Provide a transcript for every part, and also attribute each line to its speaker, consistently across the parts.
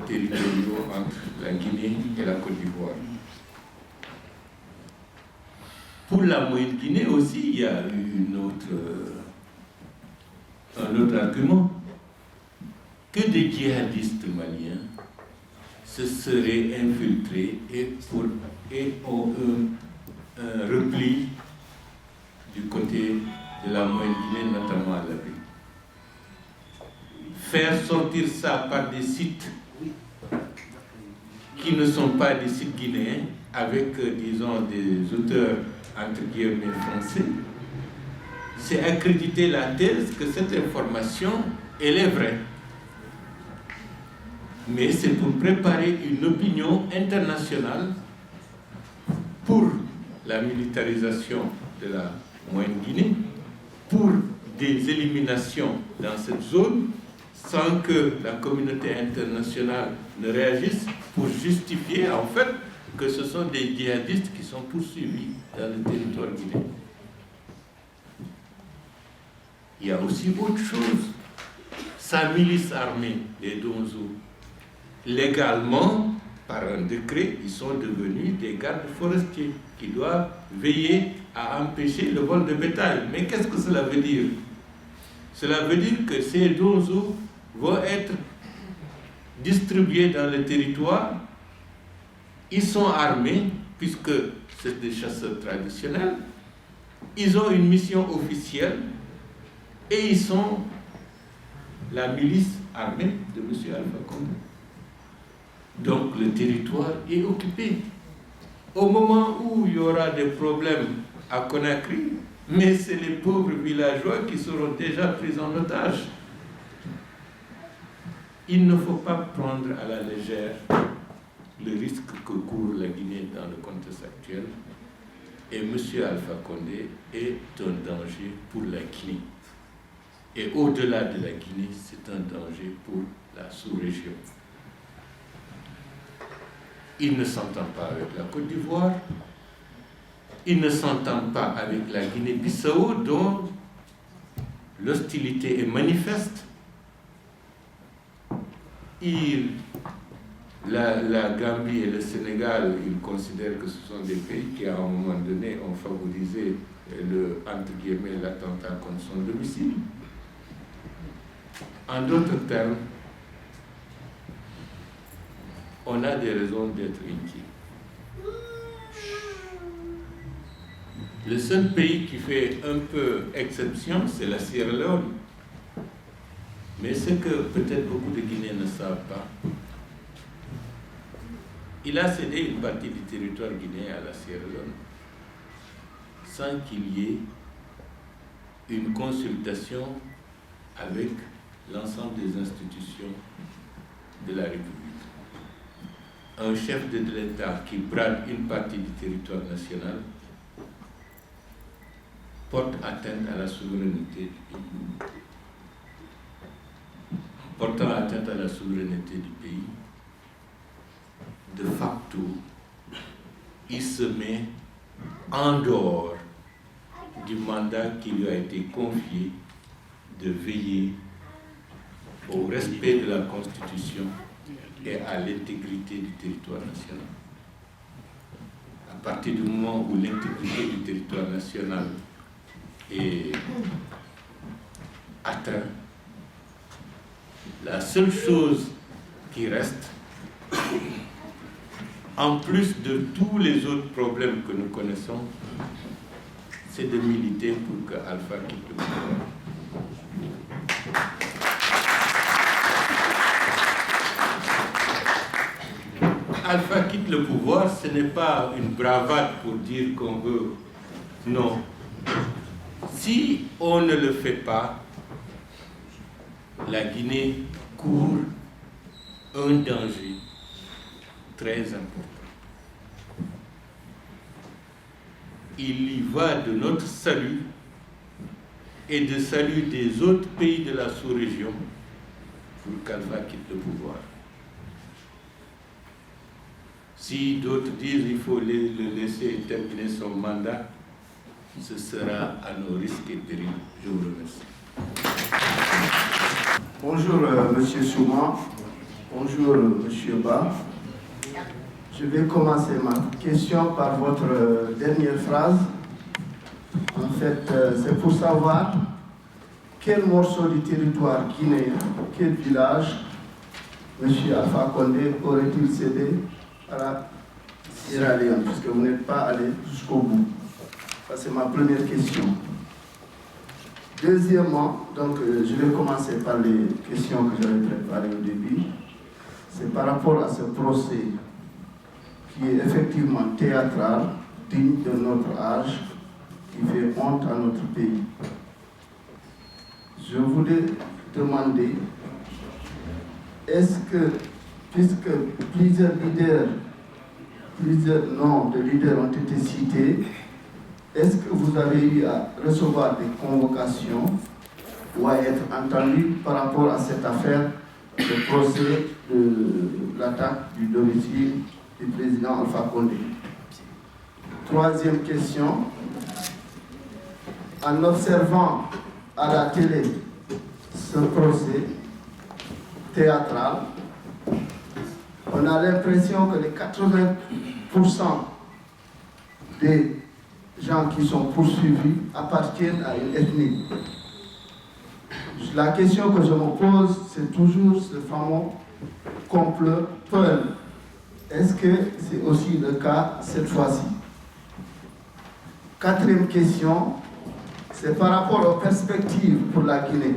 Speaker 1: territoriaux entre la Guinée et la Côte d'Ivoire. Pour la Moyenne Guinée aussi, il y a un autre argument, que des djihadistes maliens se seraient infiltrés et ont un repli du côté de la Moyenne Guinée, notamment à l'Afrique. Faire sortir ça par des sites qui ne sont pas des sites guinéens, avec, disons, des auteurs, entre guillemets, français, c'est accréditer la thèse que cette information, elle est vraie. Mais c'est pour préparer une opinion internationale pour la militarisation de la Moyenne-Guinée, pour des éliminations dans cette zone, sans que la communauté internationale ne réagisse, pour justifier en fait que ce sont des djihadistes qui sont poursuivis dans le territoire guinéen. Il y a aussi autre chose. Sa milice armée, les Donzo, légalement, par un décret, ils sont devenus des gardes forestiers qui doivent veiller à empêcher le vol de bétail. Mais qu'est-ce que cela veut dire? Cela veut dire que ces Donzo vont être distribués dans le territoire. Ils sont armés, puisque c'est des chasseurs traditionnels. Ils ont une mission officielle et ils sont la milice armée de M. Alpha Condé. Donc le territoire est occupé. Au moment où il y aura des problèmes à Conakry, mais c'est les pauvres villageois qui seront déjà pris en otage. Il ne faut pas prendre à la légère le risque que court la Guinée dans le contexte actuel. Et M. Alpha Condé est un danger pour la Guinée. Et au-delà de la Guinée, c'est un danger pour la sous-région. Il ne s'entend pas avec la Côte d'Ivoire, il ne s'entend pas avec la Guinée-Bissau, dont l'hostilité est manifeste. La Gambie et le Sénégal, ils considèrent que ce sont des pays qui, à un moment donné, ont favorisé entre guillemets, l'attentat contre son domicile. En d'autres termes, on a des raisons d'être inquiet. Le seul pays qui fait un peu exception, c'est la Sierra Leone. Mais ce que peut-être beaucoup de Guinéens ne savent pas, il a cédé une partie du territoire guinéen à la Sierra Leone sans qu'il y ait une consultation avec l'ensemble des institutions de la République. Un chef de l'État qui brade une partie du territoire national porte atteinte à la souveraineté du pays. Portant atteinte à la souveraineté du pays, de facto, il se met en dehors du mandat qui lui a été confié de veiller au respect de la Constitution et à l'intégrité du territoire national. À partir du moment où l'intégrité du territoire national est atteinte, la seule chose qui reste, en plus de tous les autres problèmes que nous connaissons, c'est de militer pour que Alpha quitte le pouvoir. Alpha quitte le pouvoir, ce n'est pas une bravade pour dire qu'on veut. Non. Si on ne le fait pas, la Guinée court un danger très important. Il y va de notre salut et de salut des autres pays de la sous-région pour qu'Alpha quitte le pouvoir. Si d'autres disent qu'il faut le laisser terminer son mandat, ce sera à nos risques et périls. Je vous remercie.
Speaker 2: Bonjour, Monsieur Souma. Bonjour, Monsieur Ba. Je vais commencer ma question par votre dernière phrase. En fait, c'est pour savoir quel morceau du territoire guinéen, quel village, M. Alpha Condé aurait-il cédé à la Sierra Leone, puisque vous n'êtes pas allé jusqu'au bout. Ça, c'est ma première question. Deuxièmement, donc, je vais commencer par les questions que j'avais préparées au début. C'est par rapport à ce procès qui est effectivement théâtral, digne de notre âge, qui fait honte à notre pays. Je voulais demander, est-ce que, puisque plusieurs noms de leaders ont été cités, est-ce que vous avez eu à recevoir des convocations ou à être entendu par rapport à cette affaire de procès de l'attaque du domicile du président Alpha Condé? Troisième question, en observant à la télé ce procès théâtral, on a l'impression que les 80% des gens qui sont poursuivis appartiennent à une ethnie. La question que je me pose, c'est toujours ce fameux complot Peul. Est-ce que c'est aussi le cas cette fois-ci? Quatrième question, c'est par rapport aux perspectives pour la Guinée.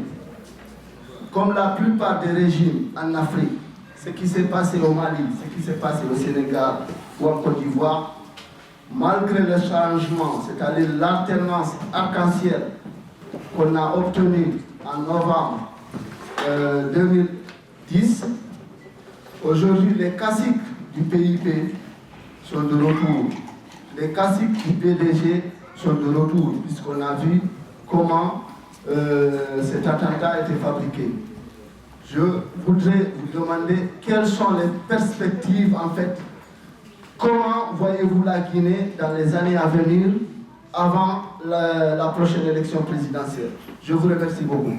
Speaker 2: Comme la plupart des régimes en Afrique, ce qui s'est passé au Mali, ce qui s'est passé au Sénégal ou en Côte d'Ivoire, malgré le changement, c'est-à-dire l'alternance arc-en-ciel qu'on a obtenue en novembre 2010, aujourd'hui les caciques du PIP sont de retour. Les caciques du PDG sont de retour, puisqu'on a vu comment cet attentat a été fabriqué. Je voudrais vous demander quelles sont les perspectives en fait. Comment voyez-vous la Guinée dans les années à venir, avant la prochaine élection présidentielle? Je vous remercie beaucoup.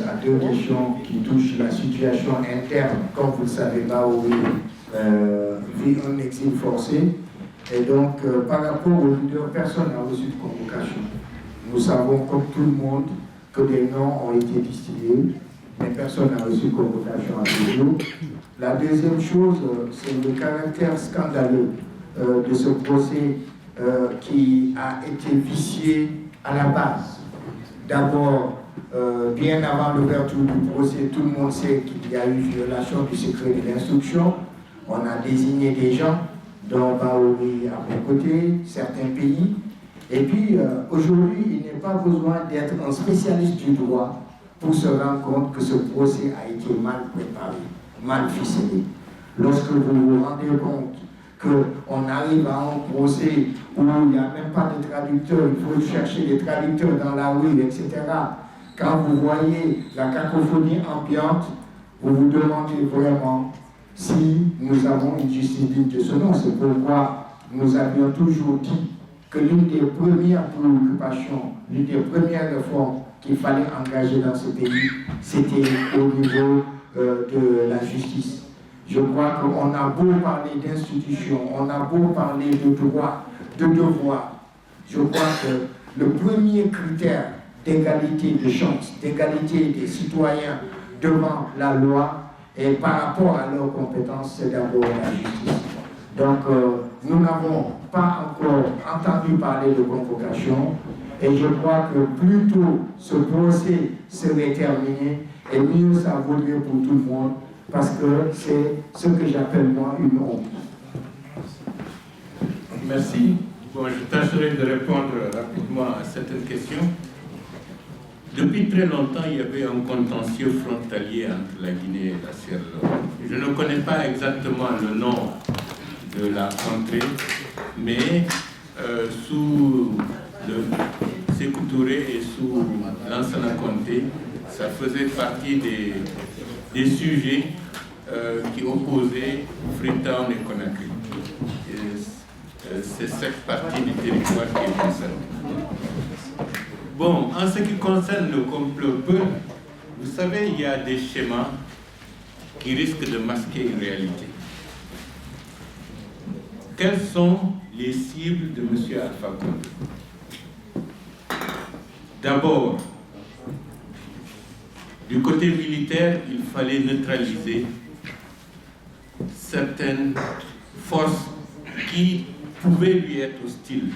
Speaker 3: À deux questions qui touchent la situation interne. Comme vous le savez, Baouri vit un exil forcé. Et donc, par rapport aux leaders, personne n'a reçu de convocation. Nous savons, comme tout le monde, que des noms ont été distillés, mais personne n'a reçu de convocation à ce jour. La deuxième chose, c'est le caractère scandaleux de ce procès qui a été vicié à la base. D'abord, bien avant l'ouverture du procès, tout le monde sait qu'il y a eu violation du secret de l'instruction. On a désigné des gens, dont Baouri à mes côtés, certains pays. Et puis, aujourd'hui, il n'est pas besoin d'être un spécialiste du droit pour se rendre compte que ce procès a été mal préparé, mal ficelé. Lorsque vous vous rendez compte qu'on arrive à un procès où il n'y a même pas de traducteur, il faut chercher des traducteurs dans la rue, etc. Quand vous voyez la cacophonie ambiante, vous vous demandez vraiment si nous avons une justice digne de ce nom. C'est pourquoi nous avions toujours dit que l'une des premières préoccupations, l'une des premières réformes qu'il fallait engager dans ce pays, c'était au niveau de la justice. Je crois qu'on a beau parler d'institutions, on a beau parler de droits, de devoirs. Je crois que le premier critère d'égalité de chance, d'égalité des citoyens devant la loi et par rapport à leurs compétences, c'est d'abord la justice. Donc, nous n'avons pas encore entendu parler de convocation et je crois que plus tôt ce procès serait terminé et mieux ça vaudrait pour tout le monde parce que c'est ce que j'appelle moi une honte.
Speaker 1: Merci. Bon, je tâcherai de répondre rapidement à certaines questions. Depuis très longtemps, il y avait un contentieux frontalier entre la Guinée et la Sierra Leone. Je ne connais pas exactement le nom de la contrée, mais sous le Sékou Touré et sous Lansana Conté, ça faisait partie des sujets qui opposaient Freetown et Conakry. C'est cette partie du territoire qui est concernée. Bon, en ce qui concerne le complot Peul, vous savez, il y a des schémas qui risquent de masquer une réalité. Quelles sont les cibles de M. Alpha Condé? D'abord, du côté militaire, il fallait neutraliser certaines forces qui pouvaient lui être hostiles.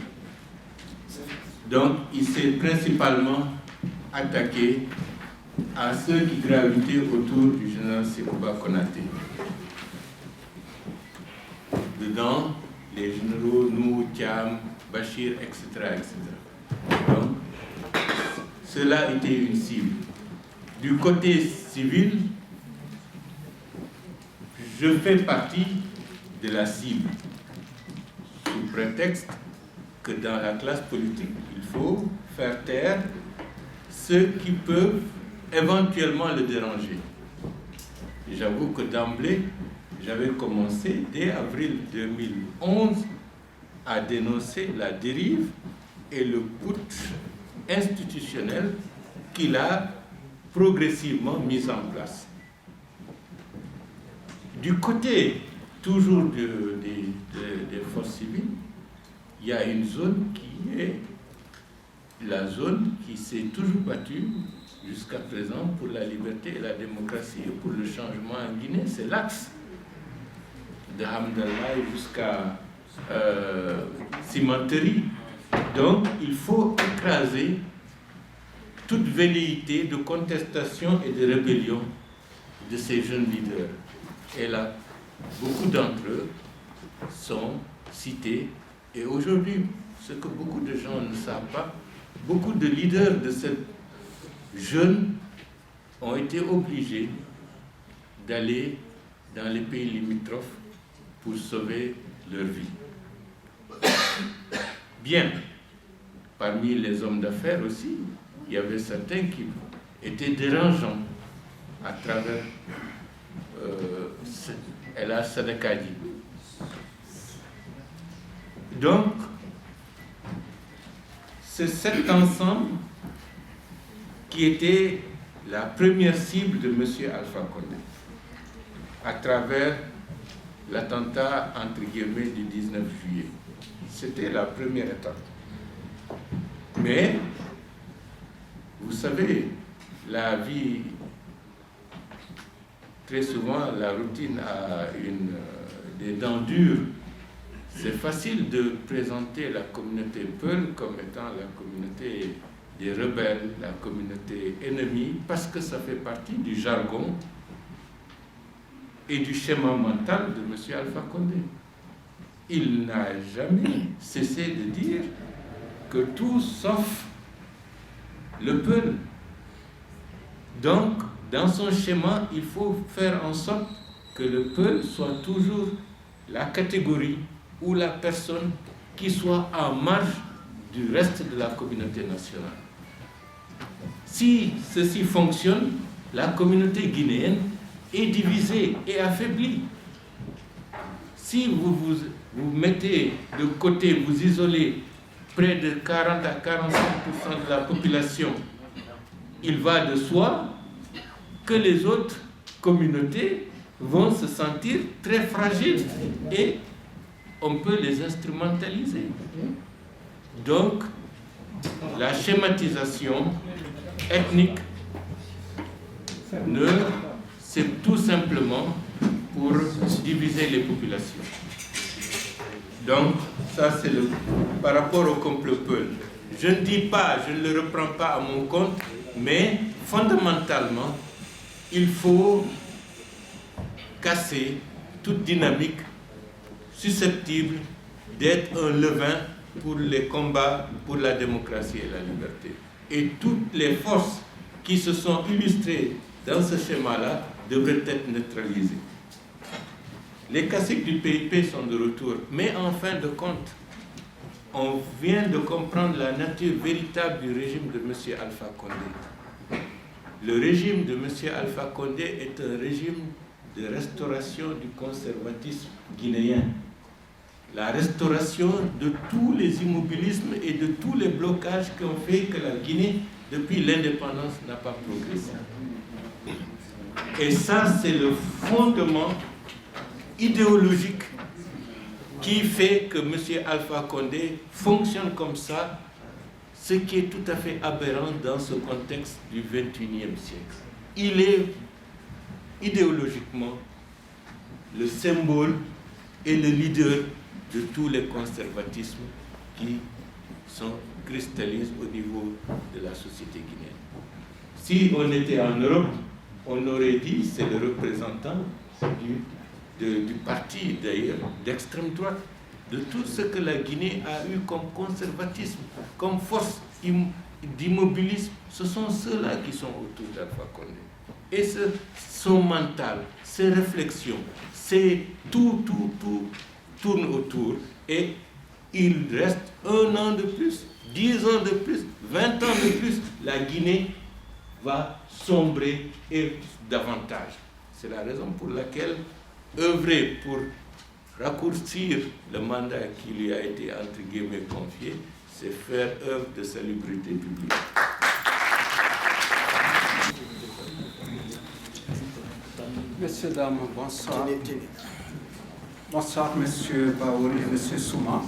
Speaker 1: Donc, il s'est principalement attaqué à ceux qui gravitaient autour du général Sékouba Konaté. Dedans, les généraux Nou, Thiam, Bachir, etc., etc. Donc, cela était une cible. Du côté civil, je fais partie de la cible, sous prétexte que dans la classe politique, il faut faire taire ceux qui peuvent éventuellement le déranger. J'avoue que d'emblée, j'avais commencé dès avril 2011 à dénoncer la dérive et le putsch institutionnel qu'il a progressivement mis en place. Du côté toujours des forces civiles, il y a une zone qui est la zone qui s'est toujours battue jusqu'à présent pour la liberté et la démocratie et pour le changement en Guinée. C'est l'axe de Hamdallah jusqu'à Cimenterie. Donc, il faut écraser toute velléité de contestation et de rébellion de ces jeunes leaders. Et là, beaucoup d'entre eux sont cités. Et aujourd'hui, ce que beaucoup de gens ne savent pas, beaucoup de leaders de ces jeunes ont été obligés d'aller dans les pays limitrophes pour sauver leur vie. Bien, parmi les hommes d'affaires aussi, il y avait certains qui étaient dérangeants à travers Ella Sadakadi. Donc, c'est cet ensemble qui était la première cible de M. Alpha Condé, à travers l'attentat, entre guillemets, du 19 juillet. C'était la première étape. Mais, vous savez, la vie, très souvent, la routine a des dents dures. C'est facile de présenter la communauté Peul comme étant la communauté des rebelles, la communauté ennemie, parce que ça fait partie du jargon et du schéma mental de M. Alpha Condé. Il n'a jamais cessé de dire que tout sauf le Peul. Donc, dans son schéma, il faut faire en sorte que le Peul soit toujours la catégorie ou la personne qui soit en marge du reste de la communauté nationale. Si ceci fonctionne, la communauté guinéenne est divisée et affaiblie. Si vous mettez de côté, vous isolez près de 40 à 45% de la population, il va de soi que les autres communautés vont se sentir très fragiles et on peut les instrumentaliser. Donc, la schématisation ethnique, c'est tout simplement pour diviser les populations. Donc, ça c'est par rapport au complot Peul. Je ne dis pas, je ne le reprends pas à mon compte, mais fondamentalement, il faut casser toute dynamique susceptible d'être un levain pour les combats pour la démocratie et la liberté. Et toutes les forces qui se sont illustrées dans ce schéma-là devraient être neutralisées. Les caciques du PIP sont de retour, mais en fin de compte, on vient de comprendre la nature véritable du régime de M. Alpha Condé. Le régime de M. Alpha Condé est un régime de restauration du conservatisme guinéen. La restauration de tous les immobilismes et de tous les blocages qui ont fait que la Guinée, depuis l'indépendance, n'a pas progressé. Et ça, c'est le fondement idéologique qui fait que M. Alpha Condé fonctionne comme ça, ce qui est tout à fait aberrant dans ce contexte du XXIe siècle. Il est idéologiquement le symbole et le leader de tous les conservatismes qui cristallisent au niveau de la société guinéenne. Si on était en Europe, on aurait dit c'est le représentant du parti d'ailleurs d'extrême droite, de tout ce que la Guinée a eu comme conservatisme, comme force d'immobilisme. Ce sont ceux-là qui sont autour d'Alpha Condé. Et son mental, ses réflexions, tout tourne autour, et il reste 1 an de plus, 10 ans de plus, 20 ans de plus, la Guinée va sombrer et davantage. C'est la raison pour laquelle œuvrer pour raccourcir le mandat qui lui a été entre guillemets confié, c'est faire œuvre de salubrité publique.
Speaker 4: Messieurs, dames, bonsoir. Bonsoir, Monsieur Baouri et Monsieur Souma.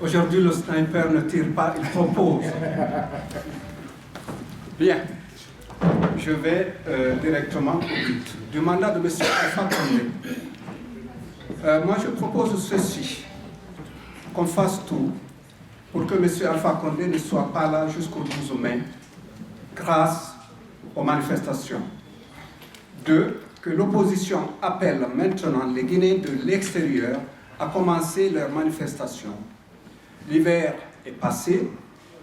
Speaker 4: Aujourd'hui, le sniper ne tire pas, il propose. Bien. Je vais directement au but du mandat de M. Alpha Condé. Moi, je propose ceci, qu'on fasse tout pour que M. Alpha Condé ne soit pas là jusqu'au 12 mai, grâce aux manifestations. 2, que l'opposition appelle maintenant les Guinéens de l'extérieur à commencer leurs manifestations. L'hiver est passé,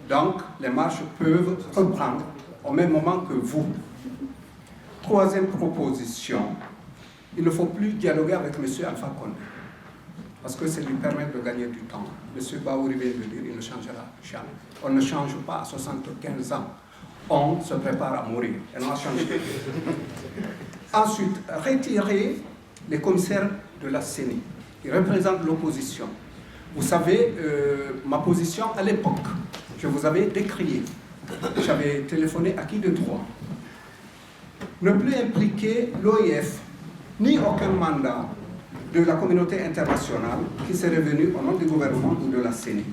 Speaker 4: donc les marches peuvent reprendre au même moment que vous. 3e proposition, il ne faut plus dialoguer avec M. Alpha Condé, parce que ça lui permet de gagner du temps. M. Baouri vient de dire, il ne changera jamais. On ne change pas à 75 ans. On se prépare à mourir. Et on a changé. Ensuite, retirer les commissaires de la CENI. Ils représentent l'opposition. Vous savez, ma position à l'époque, je vous avais décrié. J'avais téléphoné à qui de droit. Ne plus impliquer l'OIF, ni aucun mandat de la communauté internationale qui serait venu au nom du gouvernement ou de la CENI.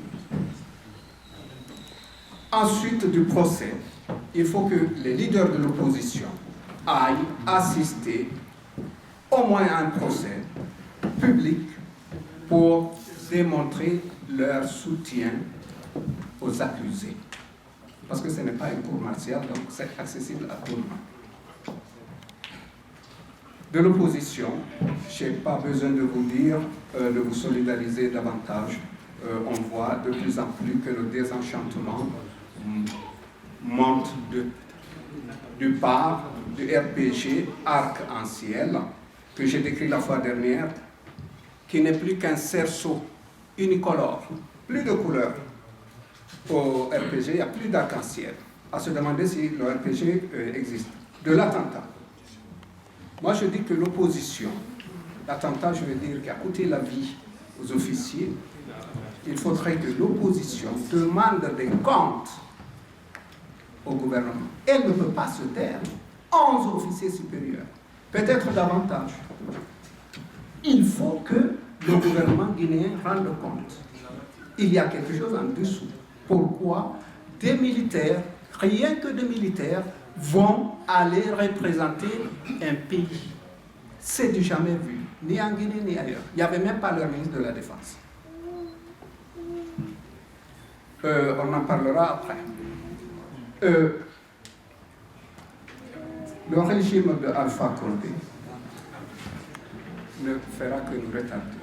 Speaker 4: Ensuite du procès, il faut que les leaders de l'opposition aillent assister au moins à un procès public pour démontrer leur soutien aux accusés. Parce que ce n'est pas une cour martiale, donc c'est accessible à tout le monde. De l'opposition, je n'ai pas besoin de vous dire, de vous solidariser davantage. On voit de plus en plus que le désenchantement monte du part du RPG arc-en-ciel que j'ai décrit la fois dernière, qui n'est plus qu'un cerceau unicolore, plus de couleurs. Au RPG, il n'y a plus d'arc-en-ciel. À se demander si le RPG existe. De l'attentat. Moi, je dis que l'opposition, l'attentat, je veux dire, qui a coûté la vie aux officiers, il faudrait que l'opposition demande des comptes au gouvernement. Elle ne peut pas se taire. 11 officiers supérieurs, peut-être davantage. Il faut que le gouvernement guinéen rende compte. Il y a quelque chose en dessous. Pourquoi des militaires, rien que des militaires, vont aller représenter un pays? C'est du jamais vu, ni en Guinée ni ailleurs. Il n'y avait même pas leur ministre de la Défense. On en parlera après. Le régime de Alpha Condé ne fera que nous retarder.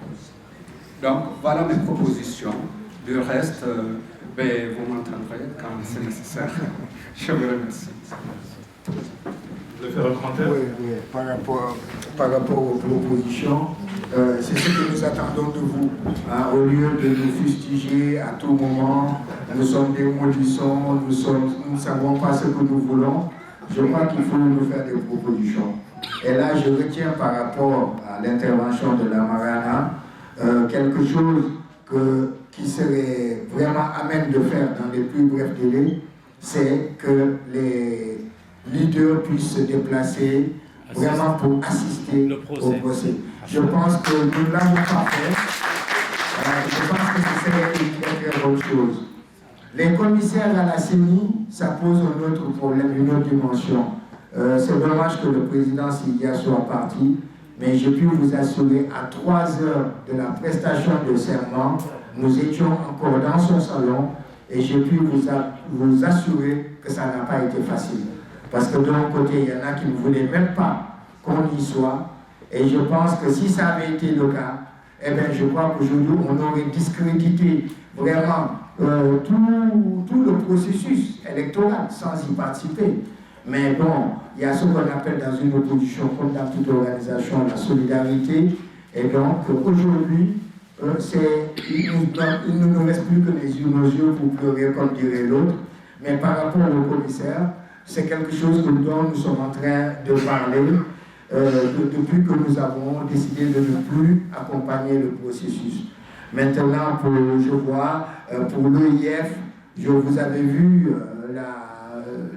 Speaker 4: Donc, voilà mes propositions. Du reste, vous m'entendrez quand c'est nécessaire. Je vous remercie.
Speaker 5: Vous voulez faire un commentaire?
Speaker 3: Oui, par rapport aux propositions, c'est ce que nous attendons de vous. Hein, au lieu de nous fustiger à tout moment, nous sommes des maudissons, nous ne savons pas ce que nous voulons. Je crois qu'il faut nous faire des propositions. Et là, je retiens par rapport à l'intervention de la Marana quelque chose qui serait vraiment amène de faire dans les plus brefs délais, c'est que les leaders puissent se déplacer vraiment pour assister au procès. Je pense que nous ne l'avons pas fait. Je pense que ce serait une très bonne chose. Les commissaires à la CENI, ça pose un autre problème, une autre dimension. C'est dommage que le président Sidia soit parti, mais je puis vous assurer, à 3 heures de la prestation de serment, nous étions encore dans son salon et je puis vous assurer que ça n'a pas été facile. Parce que de l'autre côté, il y en a qui ne voulaient même pas qu'on y soit. Et je pense que si ça avait été le cas, eh bien, je crois qu'aujourd'hui, on aurait discrédité vraiment tout le processus électoral sans y participer. Mais bon, il y a ce qu'on appelle dans une opposition, comme dans toute organisation, la solidarité. Et donc, aujourd'hui, il ne nous reste plus que les yeux nos yeux pour pleurer, comme dirait l'autre. Mais par rapport au commissaire, c'est quelque chose dont nous sommes en train de parler depuis que nous avons décidé de ne plus accompagner le processus. Maintenant, je vois, pour l'OIF, vous avez vu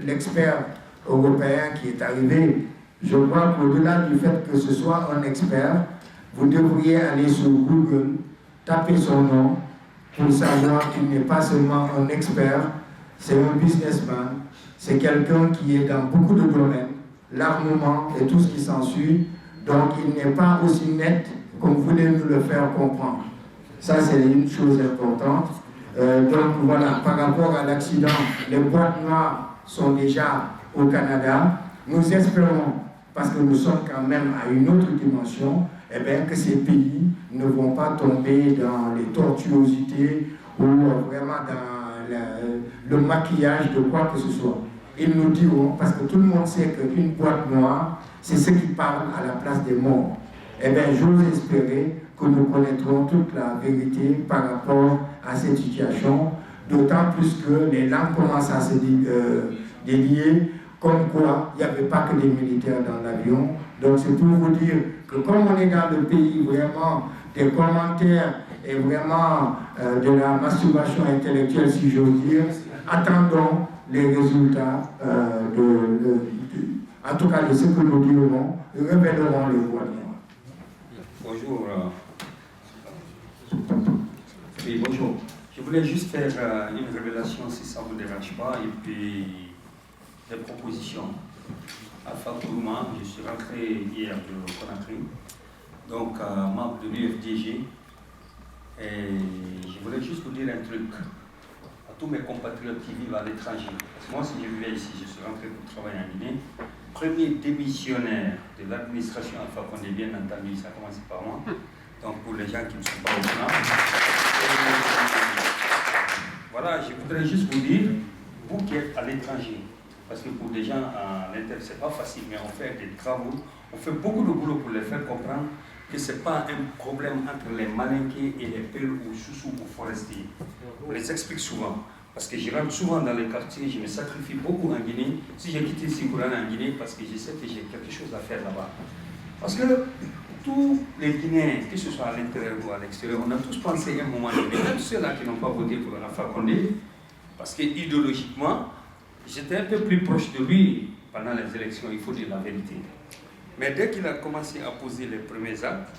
Speaker 3: l'expert européen qui est arrivé. Je crois qu'au-delà du fait que ce soit un expert, vous devriez aller sur Google, taper son nom pour savoir qu'il n'est pas seulement un expert, c'est un businessman, c'est quelqu'un qui est dans beaucoup de domaines, l'armement et tout ce qui s'ensuit, donc il n'est pas aussi net qu'on voulait nous le faire comprendre. Ça, c'est une chose importante. Donc voilà, par rapport à l'accident, les boîtes noires sont déjà au Canada. Nous espérons, parce que nous sommes quand même à une autre dimension, eh bien, que ces pays ne vont pas tomber dans les tortuosités ou vraiment dans le maquillage de quoi que ce soit. Ils nous diront, parce que tout le monde sait qu'une boîte noire, c'est ce qui parle à la place des morts. Eh bien, j'ose espérer que nous connaîtrons toute la vérité par rapport à cette situation, d'autant plus que les langues commencent à se délier, comme quoi il n'y avait pas que des militaires dans l'avion. Donc c'est pour vous dire que comme on est dans le pays vraiment des commentaires et vraiment de la masturbation intellectuelle, si j'ose dire, attendons les résultats en tout cas de ce que nous dirons, révéleront les voix noires.
Speaker 6: Bonjour. Oui, bonjour. Je voulais juste faire une révélation, si ça ne vous dérange pas, et puis des propositions. Alpha Kourma, je suis rentré hier de Conakry, donc membre de l'UFDG, et je voulais juste vous dire un truc à tous mes compatriotes qui vivent à l'étranger. Moi, si je vivais ici, je suis rentré pour travailler en Guinée. Premier démissionnaire de l'administration Alpha Condé, bien entendu, ça a commencé par moi. Donc pour les gens qui ne sont pas au courant. Voilà, je voudrais juste vous dire, vous qui êtes à l'étranger, parce que pour des gens à l'intérieur, ce n'est pas facile, mais on fait des travaux, on fait beaucoup de boulot pour les faire comprendre que ce n'est pas un problème entre les Malinqués et les Peuls ou Soussous ou Forestiers. On les explique souvent. Parce que je rentre souvent dans les quartiers, je me sacrifie beaucoup en Guinée. Si j'ai quitté ici pour aller en Guinée, parce que je sais que j'ai quelque chose à faire là-bas. Parce que tous les Guinéens, que ce soit à l'intérieur ou à l'extérieur, on a tous pensé à un moment donné, même ceux-là qui n'ont pas voté pour Alpha Condé, parce que idéologiquement, j'étais un peu plus proche de lui pendant les élections, il faut dire la vérité. Mais dès qu'il a commencé à poser les premiers actes,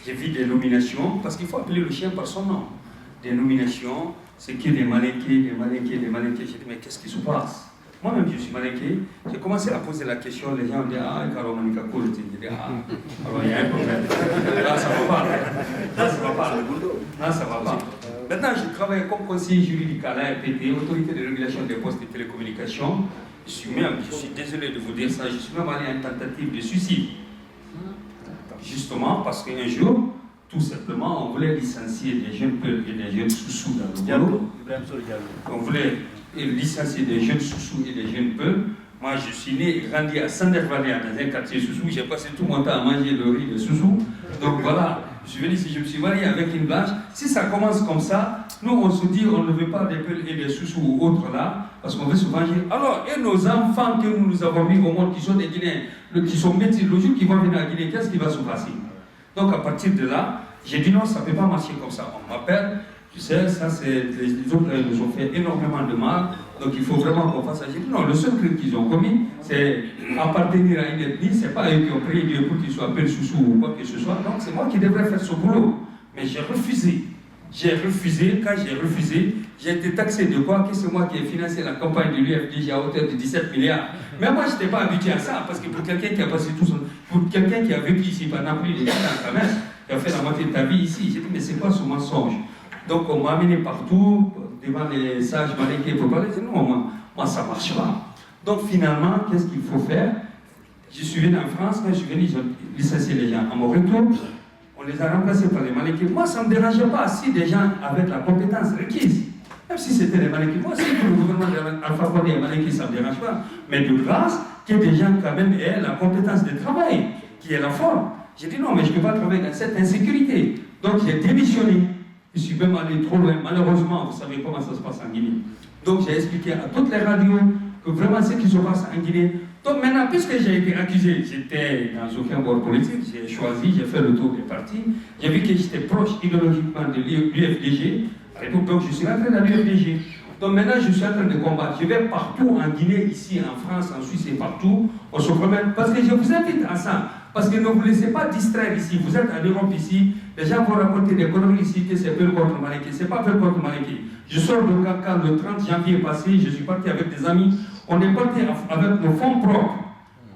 Speaker 6: j'ai vu des nominations, parce qu'il faut appeler le chien par son nom. Des nominations, c'est que des Malinqués. J'ai dit, mais qu'est-ce qui se passe? Moi-même, je suis Malinqué. J'ai commencé à poser la question, les gens ont dit, ah, Karo Manika Koul. J'ai dit, ah, alors il y a un problème. Là, ça ne va pas. Maintenant, je travaille comme conseiller juridique à l'ARPT, Autorité de régulation des postes de télécommunications. Je suis désolé de vous dire ça, je suis même allé à une tentative de suicide. Justement parce qu'un jour, tout simplement, on voulait licencier des jeunes Peuls et des jeunes Soussous dans le boulot. On voulait licencier des jeunes Soussous et des jeunes Peuls. Moi, je suis né et grandi à Sandervalia, dans un quartier Soussou. J'ai passé tout mon temps à manger le riz de Soussou. Donc voilà, je suis venu ici, je me suis marié avec une blanche. Si ça commence comme ça, nous, on se dit, on ne veut pas des Peuls et des Soussous ou autres là, parce qu'on veut se venger. Alors, et nos enfants que nous avons mis au monde, qui sont des Guinéens, qui sont métis, le jour qu'ils vont venir à Guinée, qu'est-ce qui va se passer? Donc, à partir de là, j'ai dit non, ça ne peut pas marcher comme ça. On m'appelle, tu sais, ça c'est, les autres nous ont fait énormément de mal. Donc il faut vraiment qu'on fasse ça. J'ai dit non, le seul crime qu'ils ont commis, c'est appartenir à une ethnie, c'est pas eux qui ont prié Dieu pour qu'ils soient appelés sous ou quoi que ce soit. Donc c'est moi qui devrais faire ce boulot. Mais j'ai refusé. Quand j'ai refusé, j'ai été taxé de quoi? Que c'est moi qui ai financé la campagne de l'UFDG à hauteur de 17 milliards. Mais moi, je n'étais pas habitué à ça, parce que pour quelqu'un qui a passé tout son... Pour quelqu'un qui a vécu ici pendant plus de 10 ans quand même, qui a fait la moitié de ta vie ici, j'ai dit, mais c'est quoi ce mensonge? Donc on m'a amené partout, devant les sages malinqués pour parler. J'ai dit, non, moi ça ne marche pas. Donc finalement, qu'est-ce qu'il faut faire? Je suis venu en France, quand je suis venu, j'ai licencié les gens. À mon retour, on les a remplacés par les malinqués. Moi, ça ne me dérangeait pas si des gens avaient la compétence requise. Même si c'était les malinqués. Moi, si pour le gouvernement d'Alpha Condé et malinqués, ça ne me dérange pas. Mais de grâce, que des gens quand même aient la compétence de travail, qui est la forme. J'ai dit non, mais je ne peux pas travailler dans cette insécurité. Donc j'ai démissionné. Je suis même allé trop loin. Malheureusement, vous savez comment ça se passe en Guinée. Donc j'ai expliqué à toutes les radios que vraiment ce qui se passe en Guinée. Donc maintenant, puisque j'ai été accusé, j'étais dans aucun bord politique, j'ai choisi, j'ai fait le tour des partis, j'ai vu que j'étais proche idéologiquement de l'UFDG, donc je suis rentré dans l'UFDG. Donc maintenant, je suis en train de combattre. Je vais partout en Guinée, ici, en France, en Suisse et partout. On se promène. Parce que je vous invite à ça. Parce que ne vous laissez pas distraire ici. Vous êtes en Europe ici. Les gens vont raconter des conneries ici que c'est peur contre Malinké. C'est pas peur contre Malinké. Je sors de Kankan le 30 janvier passé. Je suis parti avec des amis. On est parti avec nos fonds propres.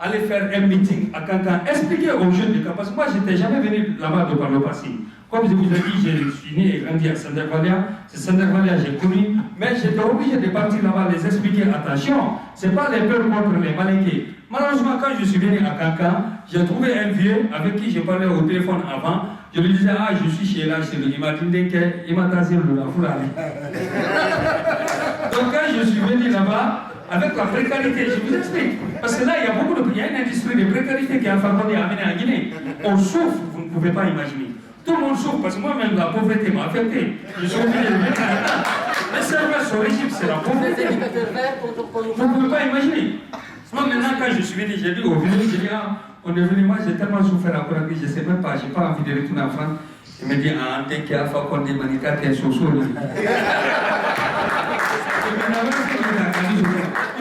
Speaker 6: Aller faire un meeting à Kankan. Expliquer aux jeunes de Kankan. Parce que moi, je n'étais jamais venu là-bas de par le passé. Comme je vous ai dit, je suis né et grandi à Sandervalia. C'est Sandervalia que j'ai connu. Mais j'étais obligé de partir là-bas, les expliquer, attention, ce n'est pas les peurs contre les Malinqués. Malheureusement, quand je suis venu à Kankan, j'ai trouvé un vieux avec qui je parlais au téléphone avant. Je lui disais, ah, je suis chez là, chez lui. Il m'a dit, il m'a tassé le foulard. Donc quand je suis venu là-bas, avec la précarité, je vous explique. Parce que là, il y a une industrie de précarité qui a amené en Guinée. On souffre, vous ne pouvez pas imaginer. Tout le monde souffre parce que moi-même la pauvreté m'a affecté. Je suis obligé de venir là. Les serveurs sur l'Égypte, c'est la pauvreté. Vous ne pouvez pas imaginer. Moi maintenant quand je suis venu, j'ai dit au village, j'ai dit on est venu, moi j'ai tellement souffert à Conakry, je ne sais même pas, je n'ai pas envie de retourner en France. Il me dit en tant qu'Alpha Condé Manika, tu es soso. Il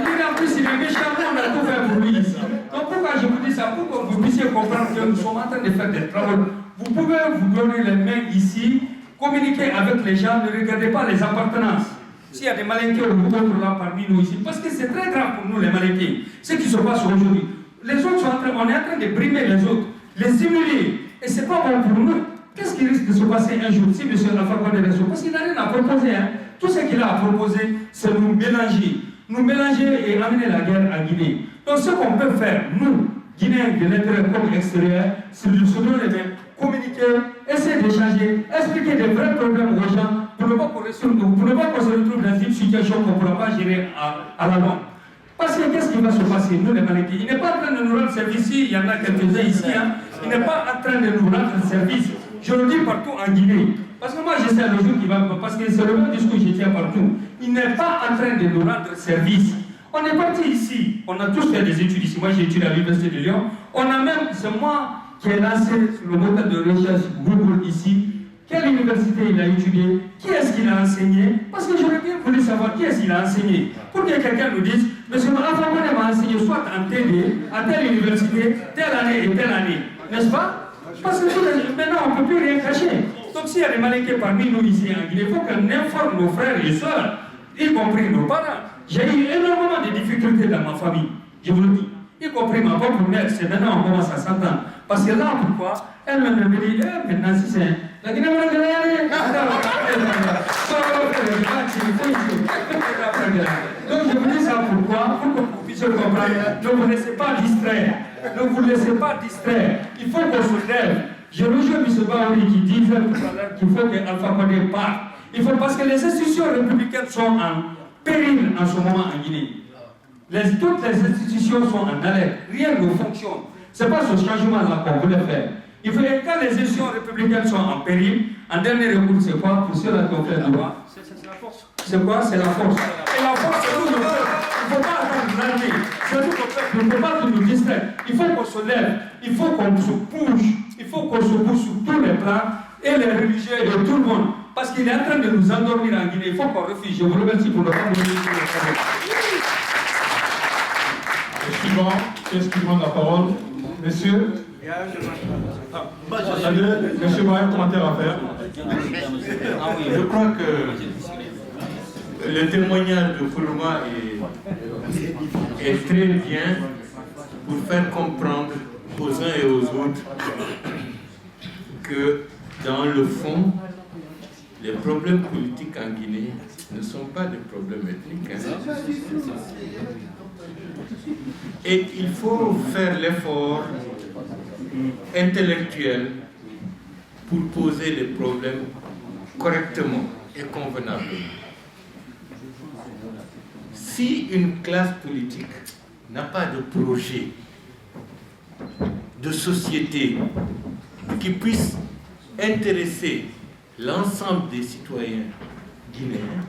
Speaker 6: dit en plus il est méchant, on a tout fait pour lui ici. Donc pourquoi je vous dis ça? Pour que vous puissiez comprendre que nous sommes en train de faire des travaux. Vous pouvez vous donner les mains ici, communiquer avec les gens, ne regardez pas les appartenances. S'il y a des Malinqués ou d'autres là parmi nous ici, parce que c'est très grave pour nous les Malinqués, ce qui se passe aujourd'hui. Les autres on est en train de brimer les autres, les humilier, et c'est pas bon pour nous. Qu'est-ce qui risque de se passer un jour si M. Alpha Condé reste? Parce qu'il n'a rien à proposer. Hein. Tout ce qu'il a à proposer, c'est nous mélanger et amener la guerre à Guinée. Donc ce qu'on peut faire, nous, Guinéens de l'intérieur comme extérieur, c'est de se donner les mains, communiquer, essayer d'échanger, expliquer des vrais problèmes aux gens pour ne pas qu'on se retrouve dans une situation qu'on ne pourra pas gérer à la longue. Parce que qu'est-ce qui va se passer, nous les Malinqués? Il n'est pas en train de nous rendre service ici, il y en a quelques-uns ici, hein. Il n'est pas en train de nous rendre service. Je le dis partout en Guinée. Parce que moi je sais le jour qui va, parce que c'est le même discours que je tiens partout. Il n'est pas en train de nous rendre service. On est parti ici, on a tous fait des études ici. Moi j'ai étudié à l'Université de Lyon. On a même, c'est moi qui ai lancé le moteur de recherche Google ici. Quelle université il a étudié? Qui est-ce qu'il a enseigné? Parce que j'aurais bien voulu savoir qui est-ce qu'il a enseigné. Pour que quelqu'un nous dise, monsieur Alpha Condé m'a enseigné soit en TD, à telle université, telle année et telle année. N'est-ce pas? Parce que maintenant on ne peut plus rien cacher. Donc s'il y a des Malinqués parmi nous ici en Guinée, il faut qu'on informe nos frères et soeurs, y compris nos parents. J'ai eu énormément de difficultés dans ma famille, je vous le dis. Y compris ma propre mère, c'est maintenant on commence à s'entendre. Parce que là, pourquoi? Elle me dit, maintenant si c'est... La Guinée va gagner. Donc je vous dis ça pourquoi? Pour que vous puissiez comprendre. Ne vous laissez pas distraire. Ne vous laissez pas distraire. Il faut qu'on se lève. Je rejoins M. Baouri qui disait tout à l'heure qu'il faut que Alpha Condé parte. Il faut parce que les institutions républicaines sont en péril en ce moment en Guinée. Toutes les institutions sont en alerte. Rien ne fonctionne. Ce n'est pas ce changement-là qu'on voulait faire. Il faut que quand les institutions républicaines sont en péril, en dernier recours, c'est quoi? Pour ceux-là qui ont fait le droit, c'est la force. C'est quoi? C'est la force. Et la force, c'est nous le peuple. Il ne faut pas attendre l'armée. C'est nous le peuple. Il ne faut pas nous distraire. Il faut qu'on se lève. Il faut qu'on se bouge. Il faut qu'on se bouge sur tous les plans, et les religieux et tout le monde. Parce qu'il est en train de nous endormir en Guinée. Il faut qu'on refuse. Je vous remercie pour le temps.
Speaker 5: Le suivant, qu'est-ce qui demande la parole? Monsieur? Monsieur Mohamed, un commentaire à faire.
Speaker 1: Je crois que le témoignage de Kourouma est très bien pour faire comprendre aux uns et aux autres que dans le fond, les problèmes politiques en Guinée ne sont pas des problèmes ethniques. Et il faut faire l'effort intellectuel pour poser les problèmes correctement et convenablement. Si une classe politique n'a pas de projet de société qui puisse intéresser l'ensemble des citoyens guinéens,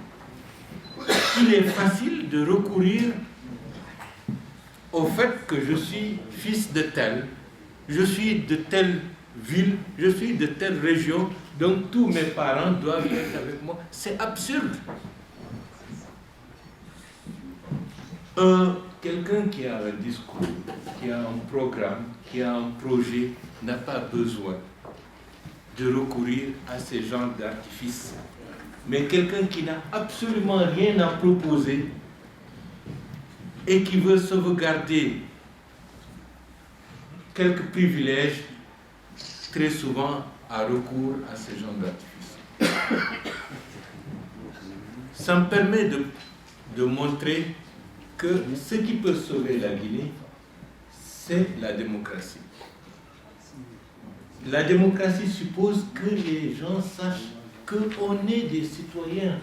Speaker 1: il est facile de recourir au fait que je suis fils de tel, je suis de telle ville, je suis de telle région, donc tous mes parents doivent être avec moi. C'est absurde. Quelqu'un qui a un discours, qui a un programme, qui a un projet, n'a pas besoin de recourir à ces genres d'artifices. Mais quelqu'un qui n'a absolument rien à proposer et qui veut sauvegarder quelques privilèges, très souvent a recours à ces genres d'artifices. Ça me permet de montrer que ce qui peut sauver la Guinée, c'est la démocratie. La démocratie suppose que les gens sachent qu'on est des citoyens.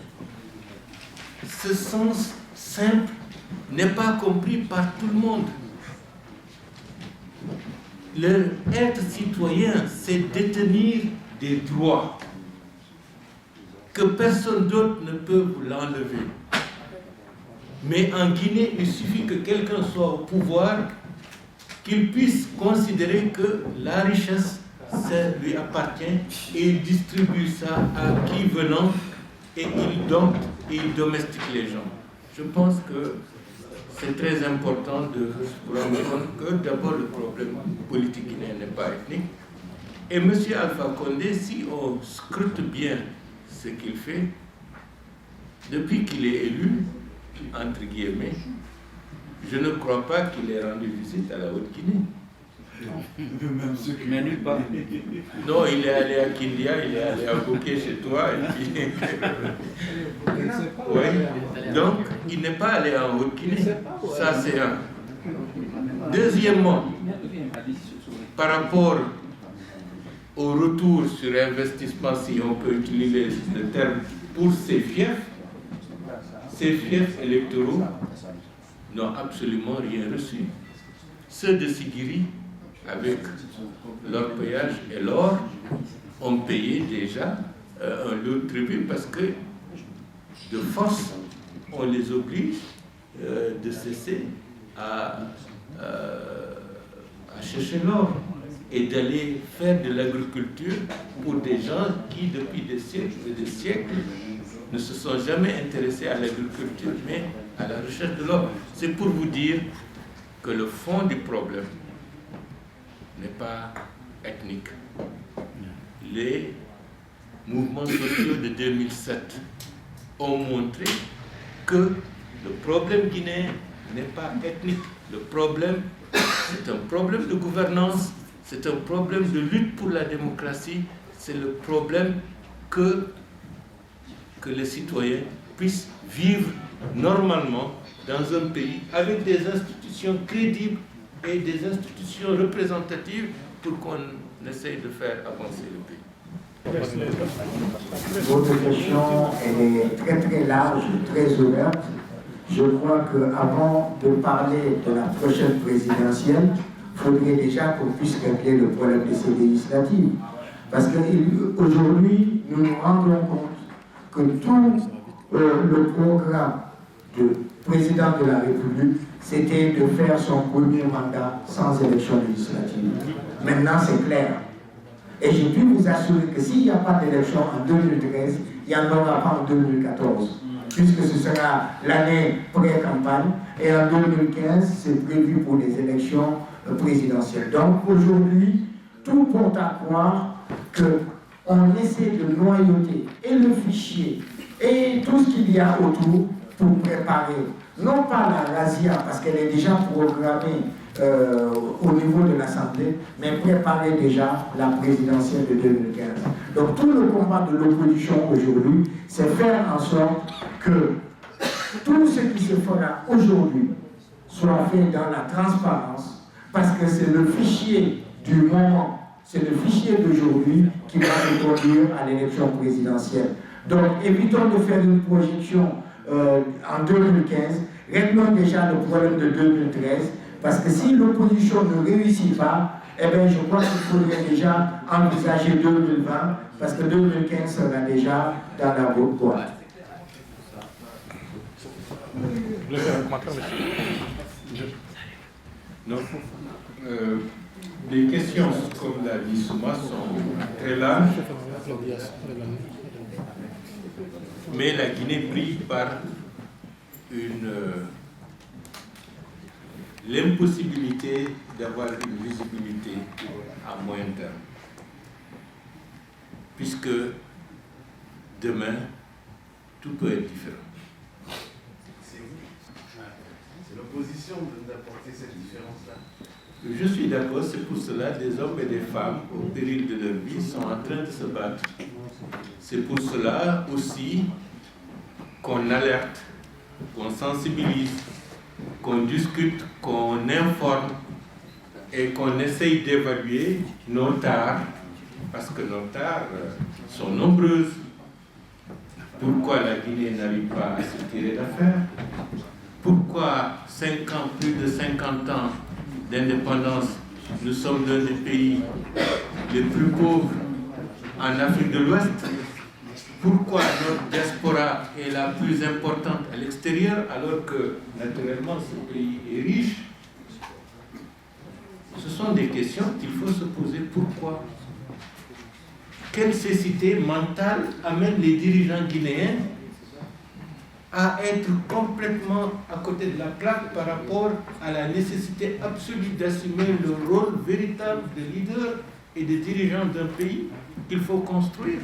Speaker 1: Ce sens simple n'est pas compris par tout le monde. Être citoyen, c'est détenir des droits que personne d'autre ne peut vous l'enlever. Mais en Guinée, il suffit que quelqu'un soit au pouvoir, qu'il puisse considérer que la richesse, ça lui appartient et il distribue ça à qui venant et il domestique les gens. Je pense que c'est très important de se rendre compte que d'abord le problème politique guinéen n'est pas ethnique. Et M. Alpha Condé, si on scrute bien ce qu'il fait, depuis qu'il est élu, entre guillemets, je ne crois pas qu'il ait rendu visite à la Haute-Guinée.
Speaker 6: Mais nulle part.
Speaker 1: Non, il est allé à Kindia, il est allé à Bouquet chez toi. Et puis... oui. Donc, il n'est pas allé en Haute-Guinée. Ça, c'est un. Deuxièmement, par rapport au retour sur investissement, si on peut utiliser le terme, pour ces fiefs électoraux n'ont absolument rien reçu. Ceux de Sigiri, avec leur péage et l'or, ont payé déjà un lot de tribut parce que de force, on les oblige de cesser à chercher l'or et d'aller faire de l'agriculture pour des gens qui, depuis des siècles et des siècles, ne se sont jamais intéressés à l'agriculture, mais à la recherche de l'or. C'est pour vous dire que le fond du problème n'est pas ethnique. Les mouvements sociaux de 2007 ont montré que le problème guinéen n'est pas ethnique. Le problème, c'est un problème de gouvernance, c'est un problème de lutte pour la démocratie, c'est le problème que les citoyens puissent vivre normalement dans un pays avec des institutions crédibles et des institutions représentatives pour qu'on essaye de faire avancer le pays.
Speaker 3: Votre question, elle est très très large, très ouverte. Je crois qu'avant de parler de la prochaine présidentielle, il faudrait déjà qu'on puisse régler le problème de ces législatives. Parce qu'aujourd'hui, nous nous rendons compte que tout le programme du président de la République, c'était de faire son premier mandat sans élection législative. Maintenant, c'est clair. Et je puis vous assurer que s'il n'y a pas d'élection en 2013, il n'y en aura pas en 2014, puisque ce sera l'année pré-campagne, et en 2015, c'est prévu pour les élections présidentielles. Donc aujourd'hui, tout porte à croire qu'on essaie de noyauter et le fichier et tout ce qu'il y a autour pour préparer, non pas la razzia, parce qu'elle est déjà programmée au niveau de l'Assemblée, mais préparer déjà la présidentielle de 2015. Donc tout le combat de l'opposition aujourd'hui, c'est faire en sorte que tout ce qui se fera aujourd'hui soit fait dans la transparence, parce que c'est le fichier du moment, c'est le fichier d'aujourd'hui qui va nous conduire à l'élection présidentielle. Donc évitons de faire une projection en 2015, réglons déjà le problème de 2013, parce que si l'opposition ne réussit pas, eh bien je crois qu'il faudrait déjà envisager 2020, parce que 2015 sera déjà dans la boîte.
Speaker 5: Vous voulez faire un commentaire, monsieur?
Speaker 1: Non. Les questions, comme l'a dit Souma, sont très larges, mais la Guinée brille par l'impossibilité d'avoir une visibilité à moyen terme, puisque demain, tout peut être différent.
Speaker 7: C'est l'opposition d'apporter cette différence-là.
Speaker 1: Je suis d'accord, c'est pour cela que des hommes et des femmes, au péril de leur vie, sont en train de se battre. C'est pour cela aussi qu'on alerte, qu'on sensibilise, qu'on discute, qu'on informe et qu'on essaye d'évaluer nos tares, parce que nos tares sont nombreuses. Pourquoi la Guinée n'arrive pas à se tirer d'affaire? Pourquoi plus de 50 ans d'indépendance, nous sommes l'un des pays les plus pauvres en Afrique de l'Ouest? Pourquoi notre diaspora est la plus importante à l'extérieur alors que naturellement ce pays est riche? Ce sont des questions qu'il faut se poser. Pourquoi? Quelle cécité mentale amène les dirigeants guinéens à être complètement à côté de la plaque par rapport à la nécessité absolue d'assumer le rôle véritable de leader et de dirigeant d'un pays qu'il faut construire,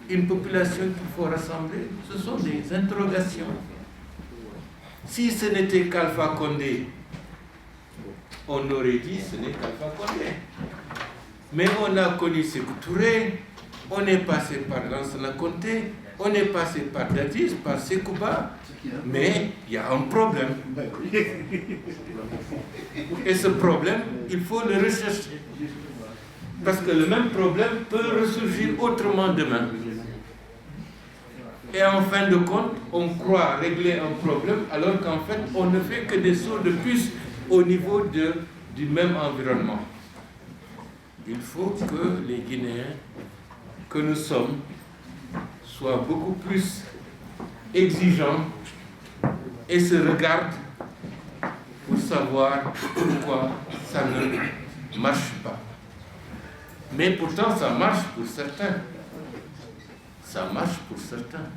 Speaker 1: une population qu'il faut rassembler? Ce sont des interrogations. Si ce n'était qu'Alpha Condé, on aurait dit ce n'est qu'Alpha Condé. Mais on a connu Sékou Touré, on est passé par Lansana Conté, on est passé par Dadis, par Sekouba, mais il y a un problème. Et ce problème, il faut le rechercher. Parce que le même problème peut ressurgir autrement demain. Et en fin de compte, on croit régler un problème alors qu'en fait, on ne fait que des sauts de puce au niveau du même environnement. Il faut que les Guinéens que nous sommes soient beaucoup plus exigeants et se regardent pour savoir pourquoi ça ne marche pas. Mais pourtant, ça marche pour certains. Ça marche pour certains.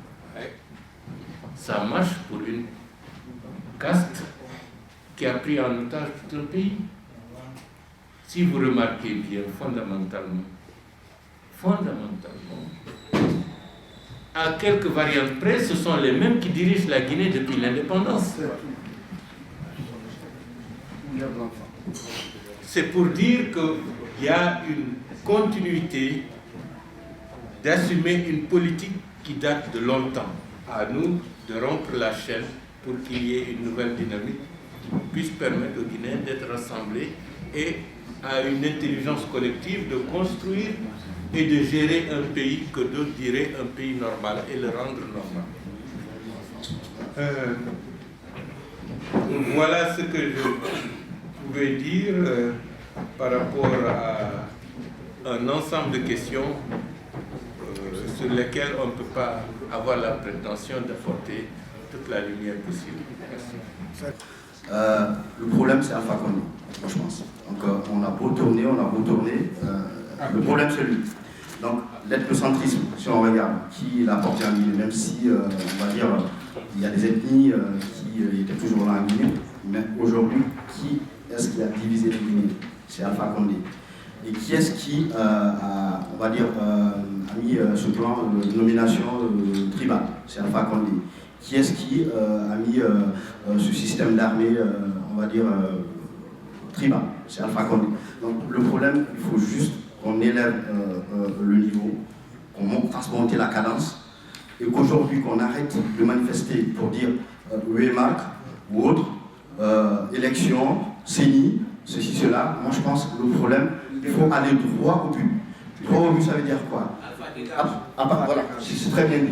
Speaker 1: Ça marche pour une caste qui a pris en otage tout un pays. Si vous remarquez bien, fondamentalement, à quelques variantes près, ce sont les mêmes qui dirigent la Guinée depuis l'indépendance. C'est pour dire qu'il y a une continuité d'assumer une politique qui date de longtemps. À nous de rompre la chaîne pour qu'il y ait une nouvelle dynamique qui puisse permettre aux Guinéens d'être rassemblés et à une intelligence collective de construire et de gérer un pays que d'autres diraient un pays normal et le rendre normal. Voilà ce que je pouvais dire par rapport à un ensemble de questions sur lesquelles on ne peut pas avoir la prétention d'apporter toute la lumière possible. Merci.
Speaker 8: Le problème, c'est Alpha Condé, moi je pense. Donc on a beau tourner, le problème c'est lui. Donc l'ethnocentrisme, si on regarde, qui l'a porté en Guinée, même si, on va dire, il y a des ethnies qui étaient toujours là en Guinée, mais aujourd'hui, qui est-ce qui a divisé les Guinéens? C'est Alpha Condé. Et qui est-ce qui on va dire, a mis ce plan de nomination tribale? C'est Alpha Condé. Qui est-ce qui a mis ce système d'armée, on va dire, tribal? C'est Alpha Condé. Donc le problème, il faut juste qu'on élève le niveau, qu'on fasse monter la cadence, et qu'aujourd'hui qu'on arrête de manifester pour dire UEMAC ou autre, élection, CENI, ceci, cela. Moi je pense que le problème, il faut aller droit au but. Droit au but, ça veut dire quoi? Voilà, c'est très bien dit.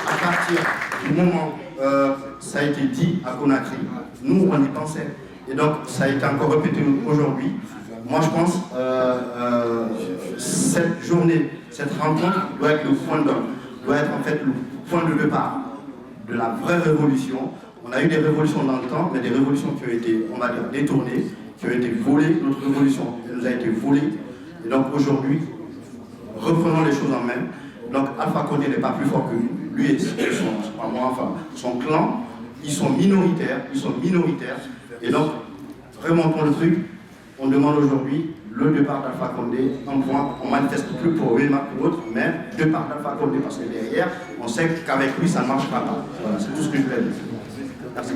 Speaker 8: À partir du moment ça a été dit à Conakry, nous on y pensait. Et donc ça a été encore répété aujourd'hui. Moi je pense cette journée, cette rencontre doit être le point d'ordre, doit être en fait le point de départ de la vraie révolution. On a eu des révolutions dans le temps, mais des révolutions qui ont été, on va dire, détournées, qui ont été volées. Notre révolution nous a été volée. Et donc aujourd'hui, reprenons les choses en main. Donc Alpha Condé n'est pas plus fort que nous. Lui et son clan, ils sont minoritaires. Et donc, remontons le truc. On demande aujourd'hui le départ d'Alpha Condé en point. On ne manifeste plus pour UEMAC ou autre, mais départ d'Alpha Condé parce que derrière, on sait qu'avec lui, ça ne marchera pas. Voilà, c'est tout ce que je voulais dire. Merci.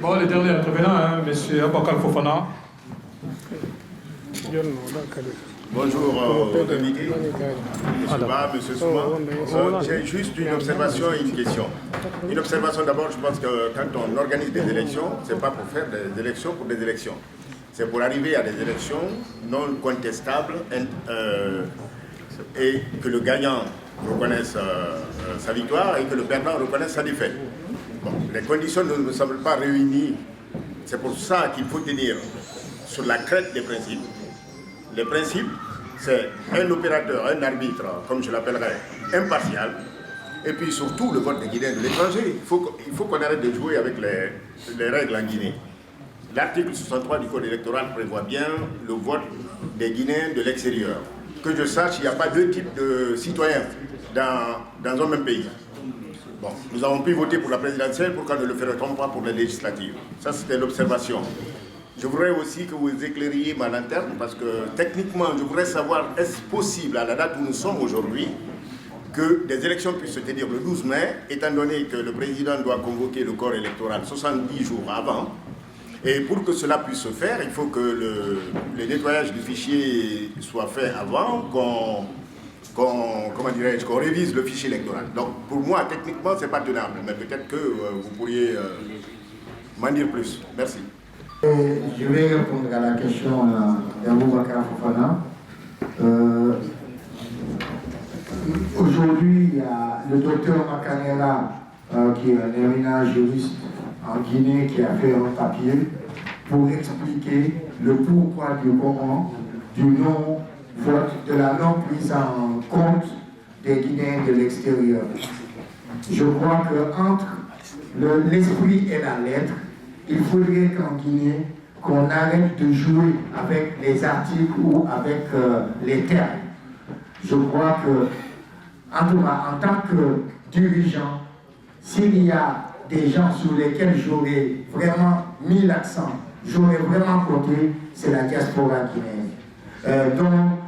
Speaker 5: Bon, le dernier intervenant, M. Abakar Fofana.
Speaker 9: Bonjour aux invités, M. Ba, M. Souma. J'ai juste une observation et une question. Une observation d'abord, je pense que quand on organise des élections, ce n'est pas pour faire des élections pour des élections. C'est pour arriver à des élections non contestables et que le gagnant reconnaisse sa victoire et que le perdant reconnaisse sa défaite. Bon, les conditions ne me semblent pas réunies. C'est pour ça qu'il faut tenir sur la crête des principes. Les principes, c'est un opérateur, un arbitre, comme je l'appellerais, impartial, et puis surtout le vote des Guinéens de l'étranger. Il faut qu'on arrête de jouer avec les règles en Guinée. L'article 63 du Code électoral prévoit bien le vote des Guinéens de l'extérieur. Que je sache, il n'y a pas deux types de citoyens dans un même pays. Bon, nous avons pu voter pour la présidentielle, pourquoi ne le ferait-on pas pour les législatives? Ça, c'était l'observation. Je voudrais aussi que vous éclairiez ma lanterne parce que techniquement, je voudrais savoir, est-ce possible à la date où nous sommes aujourd'hui que des élections puissent se tenir le 12 mai, étant donné que le président doit convoquer le corps électoral 70 jours avant. Et pour que cela puisse se faire, il faut que le nettoyage du fichier soit fait avant, qu'on révise le fichier électoral. Donc pour moi, techniquement, ce n'est pas tenable, mais peut-être que vous pourriez m'en dire plus. Merci.
Speaker 3: Je vais répondre à la question d'Aboubacar Fofana. Aujourd'hui, il y a le docteur Makanera, qui est un éminent juriste en Guinée, qui a fait un papier pour expliquer le pourquoi du comment du non-vote, de la non-prise en compte des Guinéens de l'extérieur. Je crois qu'entre l'esprit et la lettre, il faudrait qu'en Guinée, qu'on arrête de jouer avec les articles ou avec les termes. Je crois que, en tout cas, en tant que dirigeant, s'il y a des gens sur lesquels j'aurais vraiment mis l'accent, j'aurais vraiment compté, c'est la diaspora guinéenne. Donc,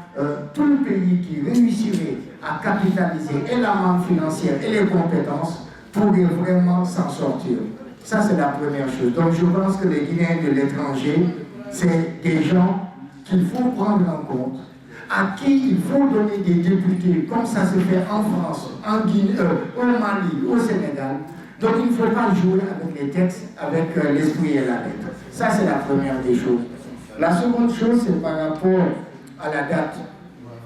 Speaker 3: tout le pays qui réussirait à capitaliser et la manne financière et les compétences pourrait vraiment s'en sortir. Ça, c'est la première chose. Donc, je pense que les Guinéens de l'étranger, c'est des gens qu'il faut prendre en compte, à qui il faut donner des députés, comme ça se fait en France, en Guinée, au Mali, au Sénégal. Donc, il ne faut pas jouer avec les textes, avec l'esprit et la lettre. Ça, c'est la première des choses. La seconde chose, c'est par rapport à la date.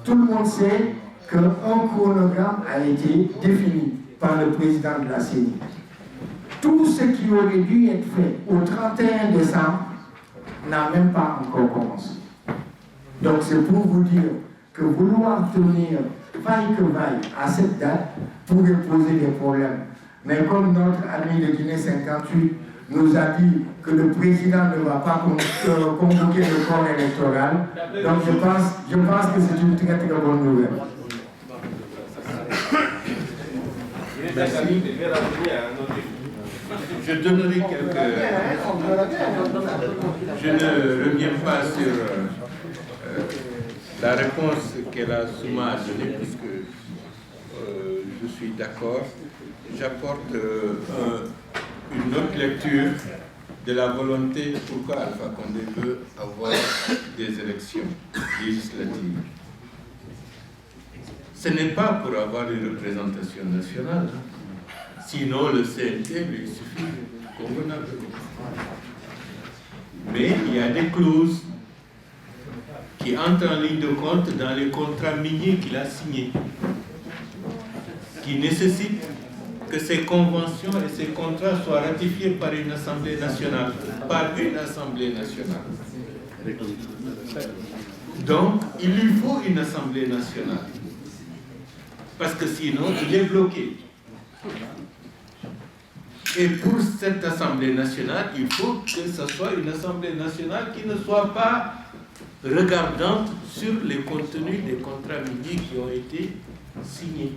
Speaker 3: Tout le monde sait qu'un chronogramme a été défini par le président de la CENI. Tout ce qui aurait dû être fait au 31 décembre n'a même pas encore commencé. Donc c'est pour vous dire que vouloir tenir vaille que vaille à cette date pourrait poser des problèmes. Mais comme notre ami de Guinée 58 nous a dit que le président ne va pas convoquer le corps électoral. Donc je pense que c'est une très très bonne nouvelle.
Speaker 1: Merci. Je donnerai quelques... Je ne reviens pas sur la réponse qu'Ella Souma a donnée, puisque je suis d'accord. J'apporte une autre lecture de la volonté pourquoi Alpha Condé veut avoir des élections législatives. Ce n'est pas pour avoir une représentation nationale. Sinon, le CNT lui suffit convenablement. Mais il y a des clauses qui entrent en ligne de compte dans les contrats miniers qu'il a signés, qui nécessitent que ces conventions et ces contrats soient ratifiés par une Assemblée nationale. Donc, il lui faut une Assemblée nationale. Parce que sinon, il est bloqué. Et pour cette Assemblée nationale, il faut que ce soit une Assemblée nationale qui ne soit pas regardante sur les contenus des contrats miniers qui ont été signés.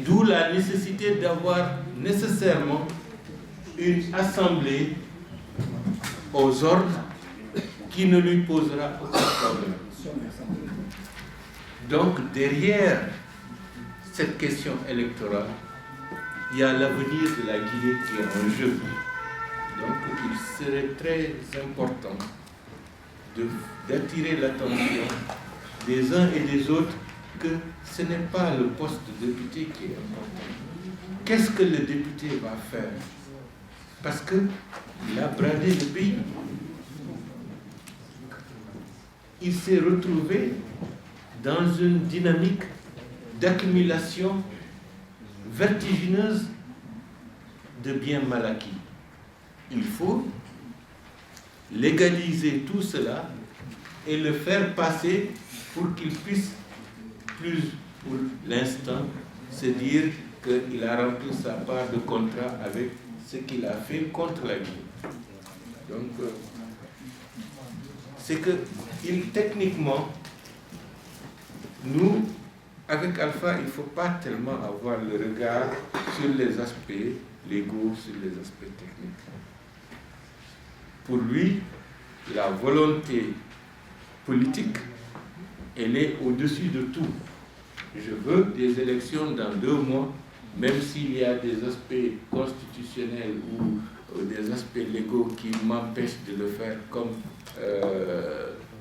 Speaker 1: D'où la nécessité d'avoir nécessairement une Assemblée aux ordres qui ne lui posera aucun problème. Donc, derrière cette question électorale, il y a l'avenir de la Guinée qui est en jeu. Donc, il serait très important d'attirer l'attention des uns et des autres que ce n'est pas le poste de député qui est important. Qu'est-ce que le député va faire? Parce qu'il a bradé le pays. Il s'est retrouvé dans une dynamique d'accumulation vertigineuse de biens mal acquis. Il faut légaliser tout cela et le faire passer pour qu'il puisse plus pour l'instant se dire qu'il a rempli sa part de contrat avec ce qu'il a fait contre la Guinée. Donc, c'est que techniquement, nous, avec Alpha, il ne faut pas tellement avoir le regard sur les aspects légaux, sur les aspects techniques. Pour lui, la volonté politique, elle est au-dessus de tout. Je veux des élections dans 2 mois, même s'il y a des aspects constitutionnels ou des aspects légaux qui m'empêchent de le faire comme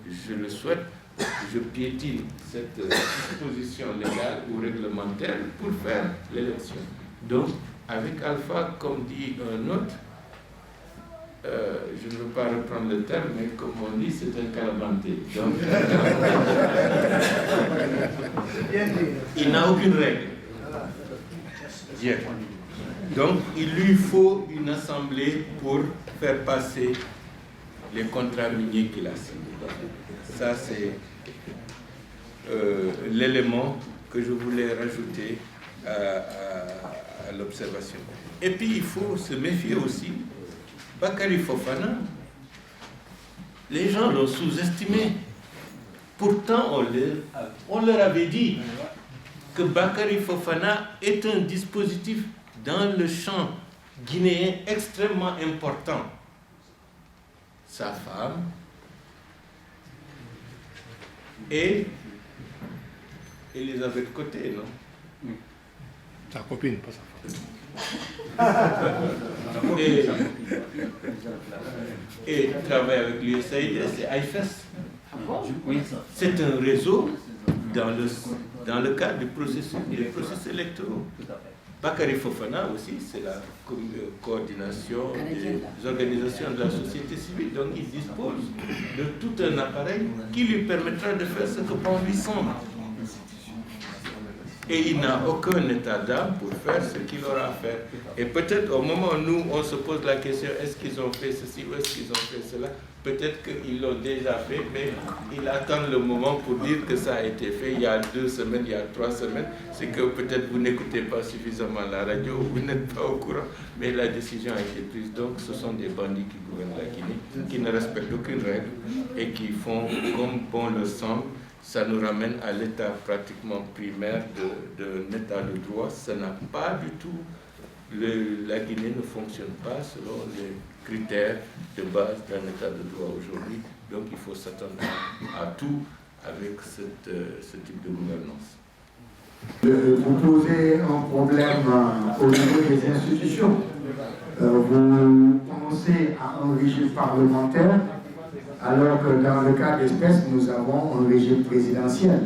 Speaker 1: je le souhaite. Je piétine cette disposition légale ou réglementaire pour faire l'élection. Donc, avec Alpha, comme dit un autre, je ne veux pas reprendre le terme, mais comme on dit, c'est un calabanté. Donc, il n'a aucune règle. Bien. Donc, il lui faut une assemblée pour faire passer les contrats miniers qu'il a signés. Ça, c'est l'élément que je voulais rajouter à l'observation. Et puis, il faut se méfier aussi. Bakary Fofana, les gens l'ont sous-estimé. Pourtant, on leur avait dit que Bakary Fofana est un dispositif dans le champ guinéen extrêmement important. Sa femme et Elisabeth Côté, non?
Speaker 5: Sa copine, pas sa femme.
Speaker 1: Et travaille avec l'USAID, c'est IFES. C'est un réseau dans le cadre des processus électoraux. Bakary Fofana aussi, c'est la coordination des organisations de la société civile. Donc il dispose de tout un appareil qui lui permettra de faire ce que bon lui semble. Et il n'a aucun état d'âme pour faire ce qu'il aura à faire. Et peut-être au moment où nous, on se pose la question, est-ce qu'ils ont fait ceci ou est-ce qu'ils ont fait cela? Peut-être qu'ils l'ont déjà fait, mais ils attendent le moment pour dire que ça a été fait il y a 2 semaines, il y a 3 semaines. C'est que peut-être vous n'écoutez pas suffisamment la radio, vous n'êtes pas au courant, mais la décision a été prise. Donc ce sont des bandits qui gouvernent la Guinée, qui ne respectent aucune règle et qui font comme bon le semble. Ça nous ramène à l'état pratiquement primaire d'un état de droit. Ça n'a pas du tout... la Guinée ne fonctionne pas selon les critères de base d'un état de droit aujourd'hui. Donc il faut s'attendre à tout avec ce type de gouvernance.
Speaker 3: Vous posez un problème au niveau des institutions. Vous pensez à un régime parlementaire, alors que dans le cas d'espèce, nous avons un régime présidentiel.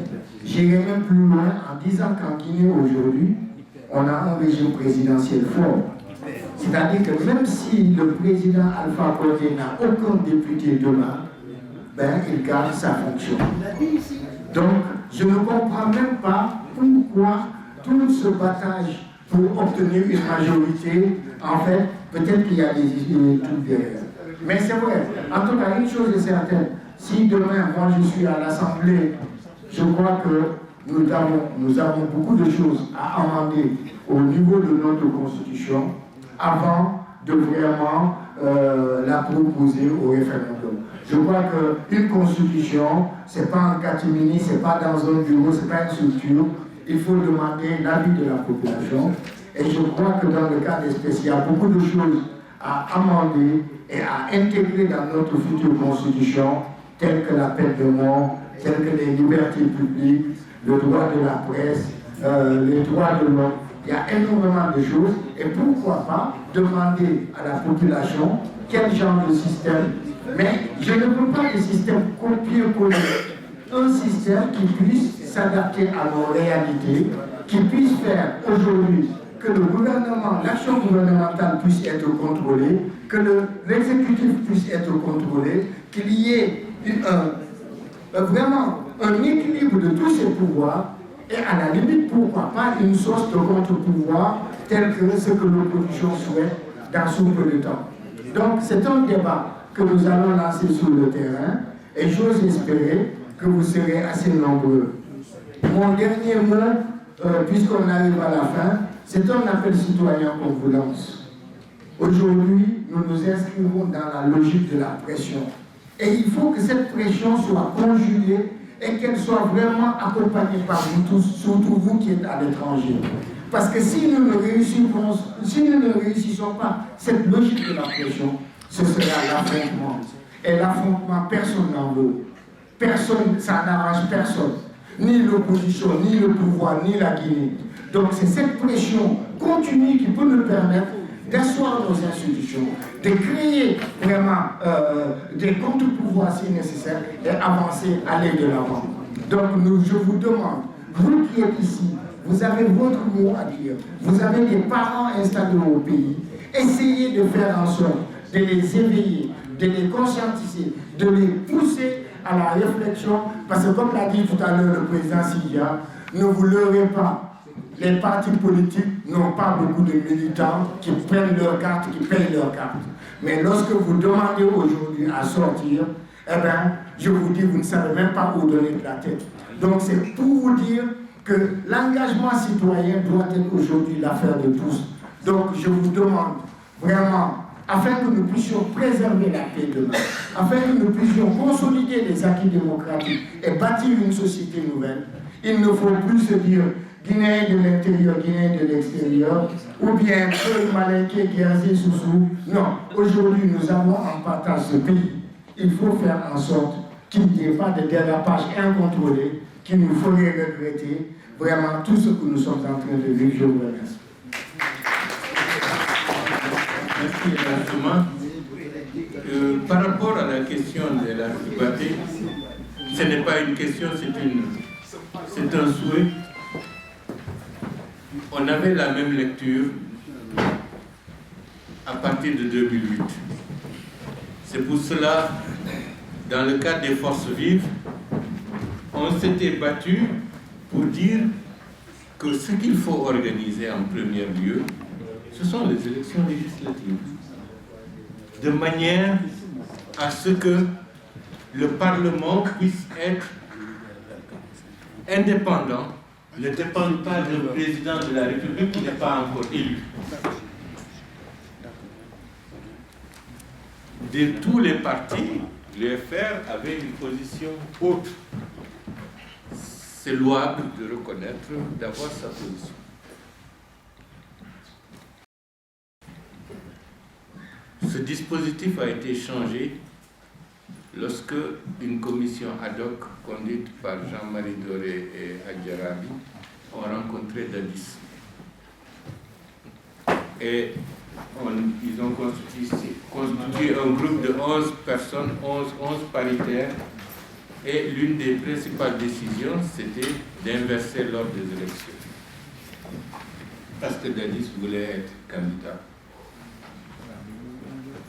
Speaker 3: J'irai même plus loin en disant qu'en Guinée aujourd'hui, on a un régime présidentiel fort. C'est-à-dire que même si le président Alpha Condé n'a aucun député demain, il garde sa fonction. Donc, je ne comprends même pas pourquoi tout ce battage pour obtenir une majorité, en fait, peut-être qu'il y a des trucs derrière. Mais c'est vrai, en tout cas, une chose est certaine, si demain, moi je suis à l'Assemblée, je crois que nous avons beaucoup de choses à amender au niveau de notre Constitution avant de vraiment la proposer au référendum. Je crois qu'une Constitution, ce n'est pas un catimini, ce n'est pas dans un bureau, ce n'est pas une structure. Il faut demander l'avis de la population. Et je crois que dans le cas d'espèce, il y a beaucoup de choses à amender et à intégrer dans notre future Constitution, telles que la peine de mort, telles que les libertés publiques, le droit de la presse, les droits de l'homme. Il y a énormément de choses. Et pourquoi pas demander à la population quel genre de système. Mais je ne veux pas un système copier-coller. Un système qui puisse s'adapter à nos réalités, qui puisse faire aujourd'hui que le gouvernement, l'action gouvernementale puisse être contrôlée, que l'exécutif puisse être contrôlé, qu'il y ait vraiment un équilibre de tous ces pouvoirs et à la limite, pourquoi pas une source de contre-pouvoir tel que ce que l'opposition souhaite dans sous peu de temps. Donc c'est un débat que nous allons lancer sur le terrain et j'ose espérer que vous serez assez nombreux. Mon dernier mot, puisqu'on arrive à la fin, c'est un appel citoyen qu'on vous lance. Aujourd'hui, nous nous inscrivons dans la logique de la pression. Et il faut que cette pression soit conjuguée et qu'elle soit vraiment accompagnée par vous tous, surtout vous qui êtes à l'étranger. Parce que si nous ne réussissons pas cette logique de la pression, ce sera l'affrontement. Et l'affrontement, personne n'en veut. Personne, ça n'arrange personne. Ni l'opposition, ni le pouvoir, ni la Guinée. Donc c'est cette pression continue qui peut nous permettre d'asseoir nos institutions, de créer vraiment des contre-pouvoirs si nécessaire et avancer, aller de l'avant. Donc je vous demande, vous qui êtes ici, vous avez votre mot à dire, vous avez des parents installés au pays, essayez de faire en sorte de les éveiller, de les conscientiser, de les pousser à la réflexion, parce que comme l'a dit tout à l'heure le président Sidia, ne vous leurrez pas. Les partis politiques n'ont pas beaucoup de militants qui prennent leur carte, qui payent leur carte. Mais lorsque vous demandez aujourd'hui à sortir, eh bien, je vous dis, vous ne savez même pas où donner de la tête. Donc c'est pour vous dire que l'engagement citoyen doit être aujourd'hui l'affaire de tous. Donc je vous demande vraiment, afin que nous puissions préserver la paix demain, afin que nous puissions consolider les acquis démocratiques et bâtir une société nouvelle, il ne faut plus se dire Guinéen de l'intérieur, Guinéen de l'extérieur, ou bien Paul Malinké, Guerzier, Soussou. Non, aujourd'hui nous avons en partage ce pays. Il faut faire en sorte qu'il n'y ait pas de dérapage incontrôlé qui nous ferait regretter vraiment tout ce que nous sommes en train de vivre. Je vous remercie.
Speaker 1: Merci, Thomas. Par rapport à la question de la liberté, ce n'est pas une question, c'est un souhait. On avait la même lecture à partir de 2008. C'est pour cela, dans le cadre des forces vives, on s'était battu pour dire que ce qu'il faut organiser en premier lieu, ce sont les élections législatives, de manière à ce que le Parlement puisse être indépendant, ne dépende pas du président de la République qui n'est pas encore élu. De tous les partis, l'UFR avait une position haute. C'est louable de reconnaître, d'avoir sa position. Ce dispositif a été changé lorsque une commission ad hoc conduite par Jean-Marie Doré et Adjarabi ont rencontré Dadis. Et ils ont constitué un groupe de 11 personnes, 11 paritaires, et l'une des principales décisions, c'était d'inverser l'ordre des élections. Parce que Dadis voulait être candidat.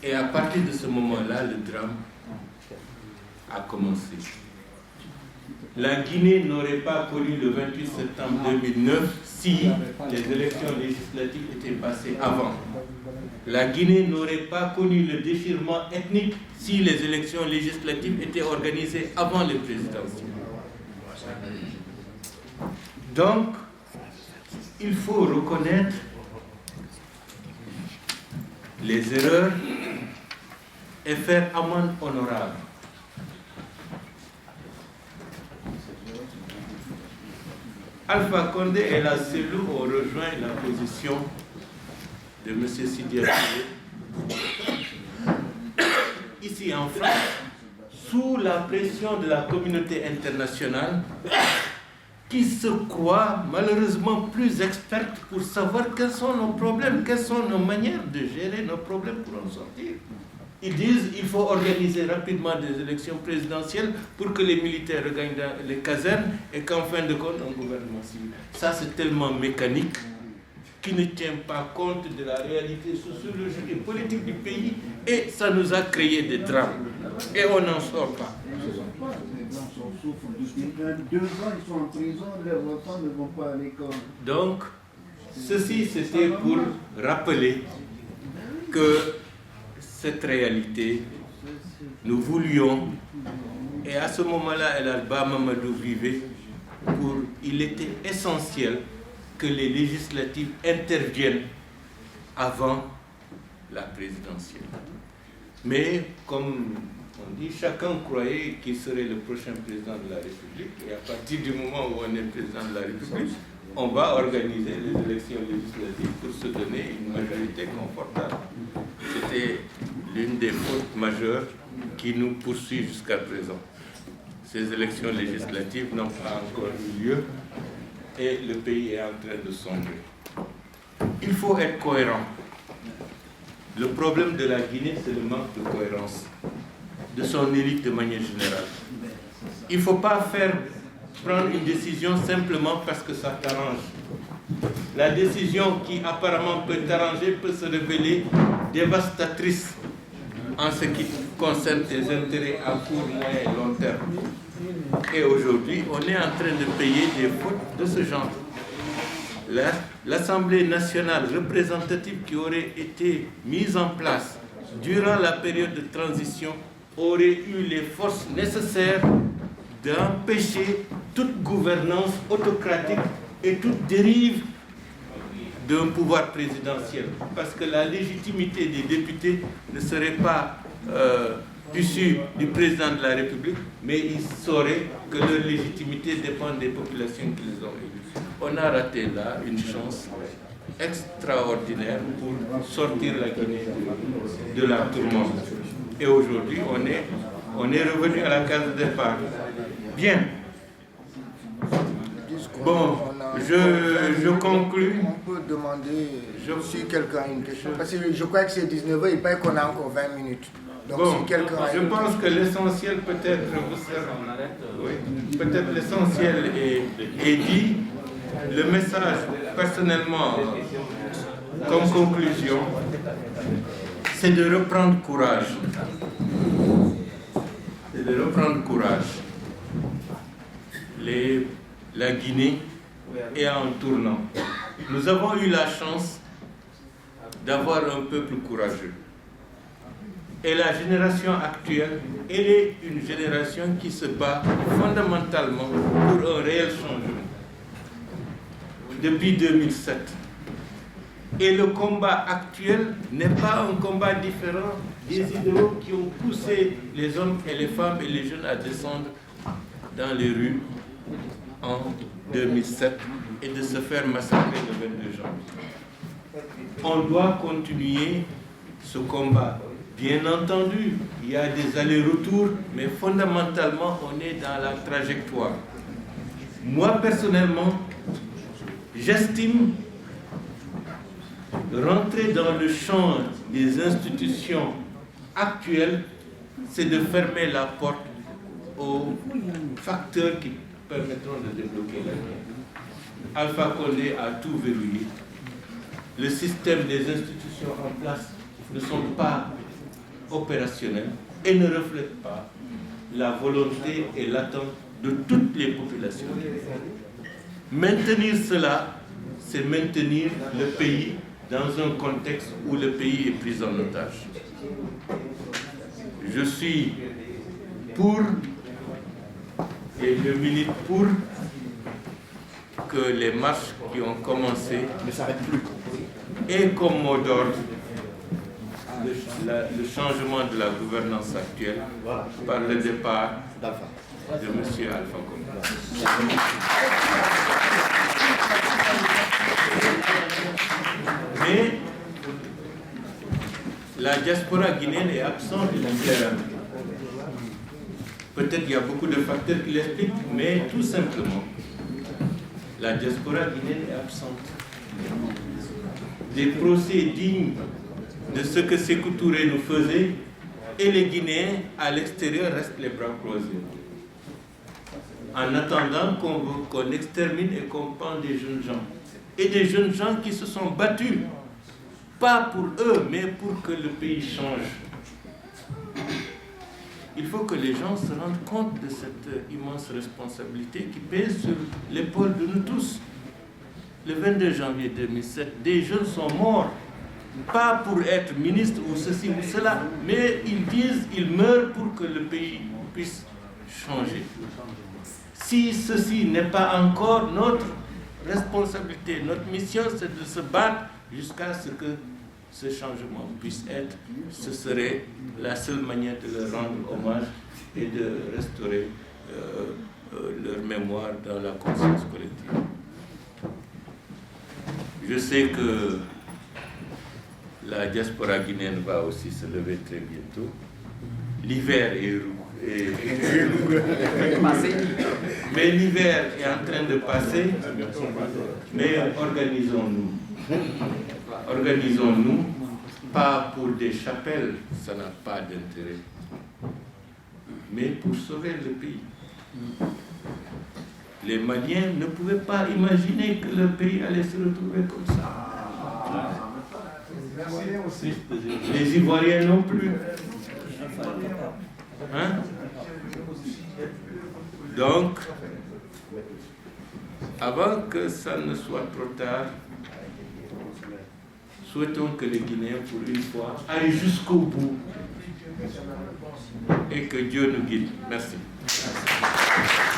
Speaker 1: Et à partir de ce moment-là, le drame a commencé. La Guinée n'aurait pas connu le 28 septembre 2009 si les élections législatives étaient passées avant. La Guinée n'aurait pas connu le déchirement ethnique si les élections législatives étaient organisées avant les présidentielles. Donc, il faut reconnaître les erreurs et faire amende honorable. Alpha Condé et la CELU ont rejoint la position de M. Sidi Touré. Ici en France, sous la pression de la communauté internationale, qui se croit malheureusement plus experte pour savoir quels sont nos problèmes, quelles sont nos manières de gérer nos problèmes pour en sortir. Ils disent qu'il faut organiser rapidement des élections présidentielles pour que les militaires regagnent les casernes et qu'en fin de compte, un gouvernement civil. Ça, c'est tellement mécanique qui ne tient pas compte de la réalité sociologique et politique du pays et ça nous a créé des drames. Et on n'en sort pas.
Speaker 10: 2 ans, ils sont en prison, leurs enfants ne vont pas à l'école.
Speaker 1: Donc, ceci, c'était pour rappeler que cette réalité, nous voulions, et à ce moment-là, El Alba Mamadou vivait, il était essentiel que les législatives interviennent avant la présidentielle. Mais, comme on dit, chacun croyait qu'il serait le prochain président de la République, et à partir du moment où on est président de la République, on va organiser les élections législatives pour se donner une majorité confortable. C'était l'une des fautes majeures qui nous poursuit jusqu'à présent. Ces élections législatives n'ont pas encore eu lieu et le pays est en train de sombrer. Il faut être cohérent. Le problème de la Guinée, c'est le manque de cohérence de son élite de manière générale. Il ne faut pas prendre une décision simplement parce que ça t'arrange. La décision qui apparemment peut t'arranger peut se révéler dévastatrice en ce qui concerne tes intérêts à court, moyen et long terme. Et aujourd'hui, on est en train de payer des fautes de ce genre. L'Assemblée nationale représentative qui aurait été mise en place durant la période de transition aurait eu les forces nécessaires d'empêcher toute gouvernance autocratique et toute dérive d'un pouvoir présidentiel. Parce que la légitimité des députés ne serait pas issue du président de la République, mais ils sauraient que leur légitimité dépend des populations qu'ils ont élues. On a raté là une chance extraordinaire pour sortir la Guinée de la tourmente. Et aujourd'hui, on est revenu à la case de départ. Bien. Bon, je conclus.
Speaker 10: On peut demander si quelqu'un a une question. Parce que je crois que c'est 19h, il paraît qu'on a encore 20 minutes. Donc,
Speaker 1: bon,
Speaker 10: si quelqu'un a
Speaker 1: je pense que l'essentiel peut-être peut-être l'essentiel est dit. Le message, personnellement, comme conclusion, c'est de reprendre courage. C'est de reprendre courage. La Guinée et à un tournant. Nous avons eu la chance d'avoir un peuple courageux. Et la génération actuelle, elle est une génération qui se bat fondamentalement pour un réel changement. Depuis 2007. Et le combat actuel n'est pas un combat différent des idéaux qui ont poussé les hommes et les femmes et les jeunes à descendre dans les rues en 2007 et de se faire massacrer le 22 janvier. On doit continuer ce combat. Bien entendu, il y a des allers-retours, mais fondamentalement, on est dans la trajectoire. Moi, personnellement, j'estime rentrer dans le champ des institutions actuelles, c'est de fermer la porte aux facteurs qui permettront de débloquer la guerre. Alpha Condé a tout verrouillé. Le système des institutions en place ne sont pas opérationnels et ne reflètent pas la volonté et l'attente de toutes les populations. Maintenir cela, c'est maintenir le pays dans un contexte où le pays est pris en otage. Je suis pour et je milite pour que les marches qui ont commencé ne s'arrêtent plus. Et comme mot d'ordre, le changement de la gouvernance actuelle par le départ de M. Alpha Condé. Mais la diaspora guinéenne est absente du terrain. Peut-être qu'il y a beaucoup de facteurs qui l'expliquent, mais tout simplement, la diaspora guinéenne est absente. Des procès dignes de ce que Sékou Touré nous faisait, et les Guinéens à l'extérieur restent les bras croisés. En attendant qu'on extermine et qu'on pende des jeunes gens. Et des jeunes gens qui se sont battus, pas pour eux, mais pour que le pays change. Il faut que les gens se rendent compte de cette immense responsabilité qui pèse sur l'épaule de nous tous. Le 22 janvier 2007, des jeunes sont morts, pas pour être ministre ou ceci ou cela, mais ils meurent pour que le pays puisse changer. Si ceci n'est pas encore notre responsabilité, notre mission, c'est de se battre jusqu'à ce que ce changement puisse être. Ce serait la seule manière de leur rendre hommage et de restaurer leur mémoire dans la conscience collective. Je sais que la diaspora guinéenne va aussi se lever très bientôt. L'hiver est mais l'hiver est en train de passer. Mais organisons-nous. Organisons-nous, pas pour des chapelles, ça n'a pas d'intérêt, mais pour sauver le pays. Les Maliens ne pouvaient pas imaginer que le pays allait se retrouver comme ça. Les Ivoiriens non plus. Hein? Donc, avant que ça ne soit trop tard, souhaitons que les Guinéens, pour une fois, aillent jusqu'au bout et que Dieu nous guide. Merci.